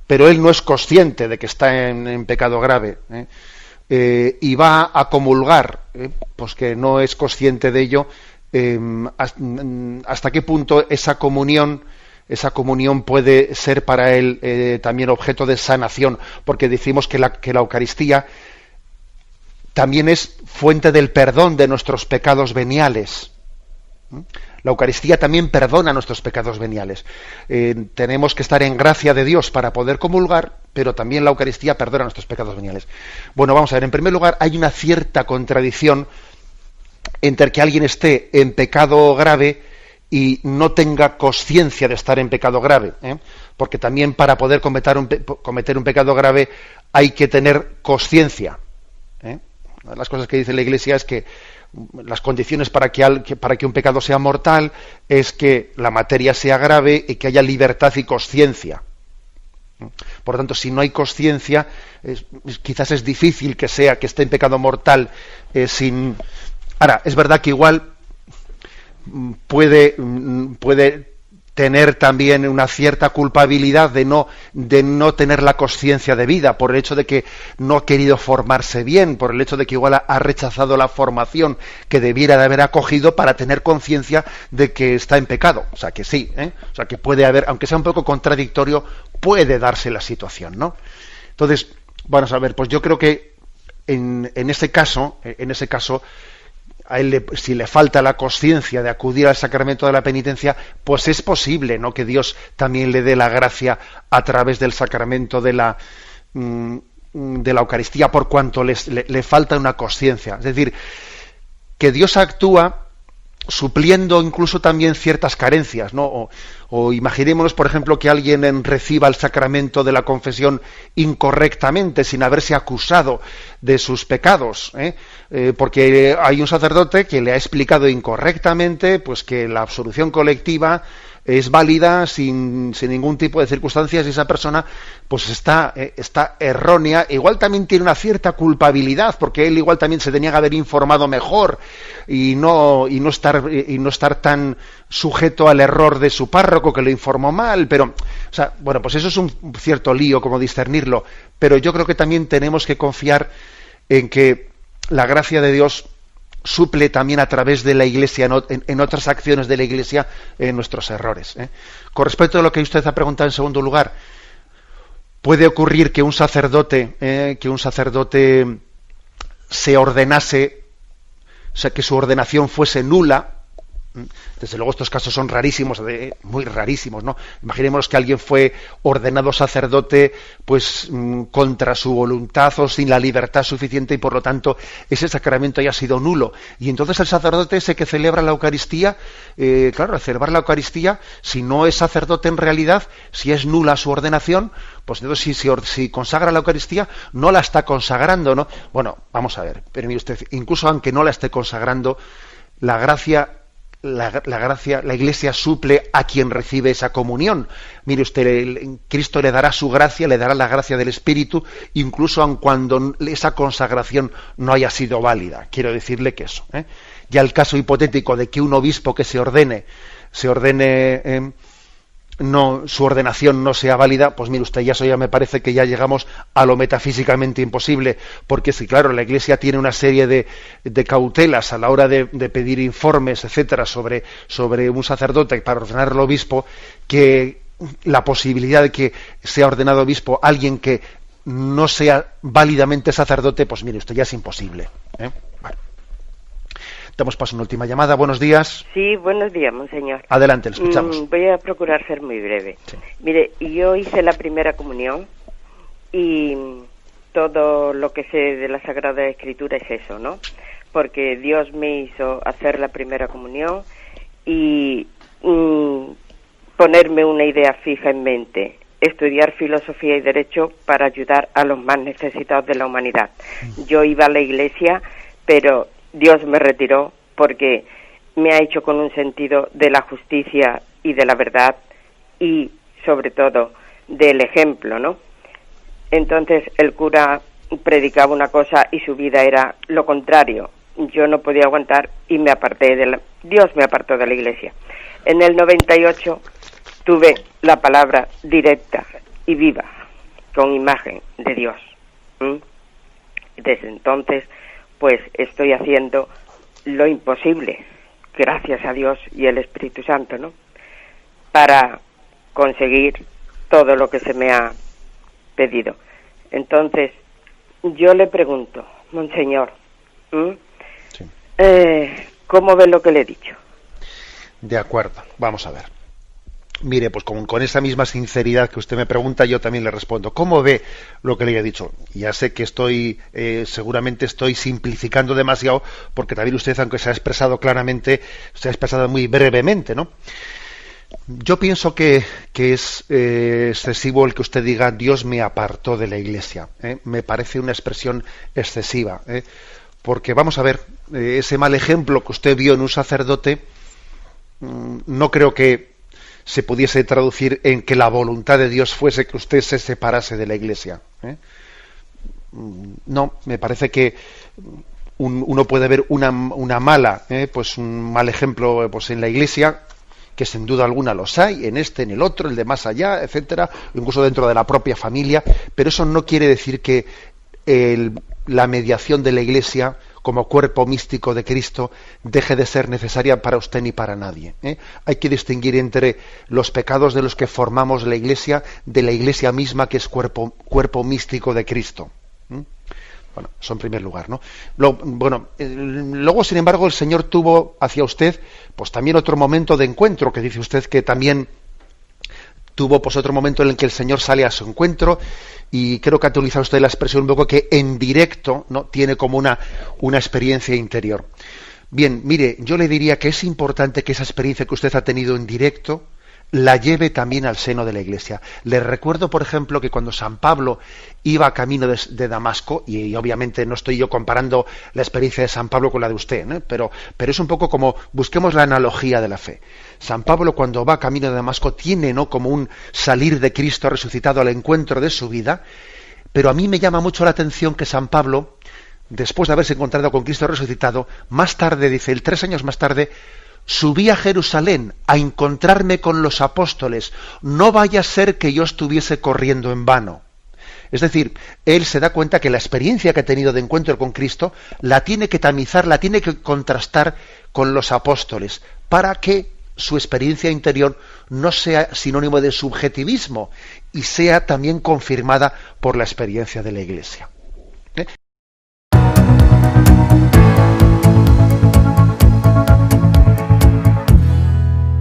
pero él no es consciente de que está en pecado grave, y va a comulgar, pues que no es consciente de ello, hasta qué punto esa comunión puede ser para él también objeto de sanación, porque decimos que la Eucaristía también es fuente del perdón de nuestros pecados veniales. La Eucaristía también perdona nuestros pecados veniales. Tenemos que estar en gracia de Dios para poder comulgar, pero también la Eucaristía perdona nuestros pecados veniales. Bueno, vamos a ver, en primer lugar, hay una cierta contradicción entre que alguien esté en pecado grave y no tenga conciencia de estar en pecado grave, porque también para poder cometer un pecado grave hay que tener conciencia. Una de las cosas que dice la Iglesia es que las condiciones para que un pecado sea mortal es que la materia sea grave y que haya libertad y conciencia. Por lo tanto, si no hay conciencia, quizás es difícil que esté en pecado mortal sin... Ahora, es verdad que igual puede tener también una cierta culpabilidad de no tener la conciencia debida, por el hecho de que no ha querido formarse bien, por el hecho de que igual ha rechazado la formación que debiera de haber acogido para tener conciencia de que está en pecado. O sea que sí, o sea que puede haber, aunque sea un poco contradictorio, puede darse la situación, ¿no? Entonces, vamos a ver, pues yo creo que en ese caso, a él si le falta la conciencia de acudir al sacramento de la penitencia, pues es posible, ¿no?, que Dios también le dé la gracia a través del sacramento de la Eucaristía, por cuanto le falta una conciencia. Es decir, que Dios actúa supliendo incluso también ciertas carencias, ¿no? O imaginémonos, por ejemplo, que alguien reciba el sacramento de la confesión incorrectamente, sin haberse acusado de sus pecados, porque hay un sacerdote que le ha explicado incorrectamente, pues que la absolución colectiva es válida sin ningún tipo de circunstancias, y esa persona pues está errónea. Igual también tiene una cierta culpabilidad, porque él igual también se tenía que haber informado mejor y no estar tan sujeto al error de su párroco que lo informó mal. Pero, o sea, bueno, pues eso es un cierto lío como discernirlo, pero yo creo que también tenemos que confiar en que la gracia de Dios suple también a través de la Iglesia, en otras acciones de la Iglesia, nuestros errores. Con respecto a lo que usted ha preguntado en segundo lugar, puede ocurrir que un sacerdote se ordenase, o sea, que su ordenación fuese nula. Desde luego estos casos son rarísimos, muy rarísimos, ¿no? Imaginemos que alguien fue ordenado sacerdote pues contra su voluntad o sin la libertad suficiente y por lo tanto ese sacramento haya sido nulo. Y entonces el sacerdote ese que celebra la Eucaristía, claro, al celebrar la Eucaristía, si no es sacerdote en realidad, si es nula su ordenación, pues entonces si consagra la Eucaristía, no la está consagrando, ¿no? Bueno, vamos a ver, pero mire usted, incluso aunque no la esté consagrando, la Iglesia suple a quien recibe esa comunión. Mire usted, Cristo le dará su gracia, le dará la gracia del Espíritu, incluso aun cuando esa consagración no haya sido válida. Quiero decirle que eso. Ya el caso hipotético de que un obispo que se ordene su ordenación no sea válida, pues mire usted, eso ya me parece que ya llegamos a lo metafísicamente imposible, porque sí, claro, la Iglesia tiene una serie de cautelas a la hora de pedir informes, etcétera, sobre un sacerdote para ordenar al obispo, que la posibilidad de que sea ordenado obispo alguien que no sea válidamente sacerdote, pues mire usted, ya es imposible. Vale. Damos paso a una última llamada. Buenos días. Sí, buenos días, monseñor. Adelante, le escuchamos. Voy a procurar ser muy breve. Sí. Mire, yo hice la primera comunión y todo lo que sé de la Sagrada Escritura es eso, ¿no? Porque Dios me hizo hacer la primera comunión y ponerme una idea fija en mente: estudiar filosofía y derecho para ayudar a los más necesitados de la humanidad. Yo iba a la iglesia, pero Dios me retiró porque me ha hecho con un sentido de la justicia y de la verdad y, sobre todo, del ejemplo, ¿no? Entonces el cura predicaba una cosa y su vida era lo contrario. Yo no podía aguantar y me aparté Dios me apartó de la iglesia. En el 98 tuve la palabra directa y viva, con imagen de Dios. Desde entonces pues estoy haciendo lo imposible, gracias a Dios y el Espíritu Santo, ¿no?, para conseguir todo lo que se me ha pedido. Entonces, yo le pregunto, monseñor, sí. ¿Cómo ve lo que le he dicho? De acuerdo, vamos a ver. Mire, pues con esa misma sinceridad que usted me pregunta, yo también le respondo. ¿Cómo ve lo que le he dicho? Ya sé que seguramente estoy simplificando demasiado, porque también usted, aunque se ha expresado claramente, se ha expresado muy brevemente, ¿no? Yo pienso que es excesivo el que usted diga Dios me apartó de la Iglesia. Me parece una expresión excesiva, porque vamos a ver, ese mal ejemplo que usted vio en un sacerdote, no creo que se pudiese traducir en que la voluntad de Dios fuese que usted se separase de la Iglesia. No, me parece que uno puede ver una mala, pues un mal ejemplo pues en la Iglesia, que sin duda alguna los hay, en en el otro, el de más allá, etcétera, incluso dentro de la propia familia, pero eso no quiere decir que la mediación de la Iglesia como cuerpo místico de Cristo deje de ser necesaria para usted ni para nadie. Hay que distinguir entre los pecados de los que formamos la Iglesia de la Iglesia misma, que es cuerpo místico de Cristo. Bueno, eso en primer lugar, ¿no? Luego, sin embargo, el Señor tuvo hacia usted pues también otro momento de encuentro, que dice usted que también tuvo pues otro momento en el que el Señor sale a su encuentro, y creo que ha utilizado usted la expresión un poco que en directo, ¿no?, tiene como una experiencia interior. Bien, mire, yo le diría que es importante que esa experiencia que usted ha tenido en directo la lleve también al seno de la Iglesia. Le recuerdo, por ejemplo, que cuando San Pablo iba camino de Damasco, y obviamente no estoy yo comparando la experiencia de San Pablo con la de usted, ¿no?, pero es un poco como, busquemos la analogía de la fe. San Pablo, cuando va camino de Damasco, tiene, ¿no?, como un salir de Cristo resucitado al encuentro de su vida, pero a mí me llama mucho la atención que San Pablo, después de haberse encontrado con Cristo resucitado, más tarde, dice él, 3 años más tarde, subí a Jerusalén a encontrarme con los apóstoles, no vaya a ser que yo estuviese corriendo en vano. Es decir, él se da cuenta que la experiencia que ha tenido de encuentro con Cristo la tiene que tamizar, la tiene que contrastar con los apóstoles, para que su experiencia interior no sea sinónimo de subjetivismo y sea también confirmada por la experiencia de la Iglesia.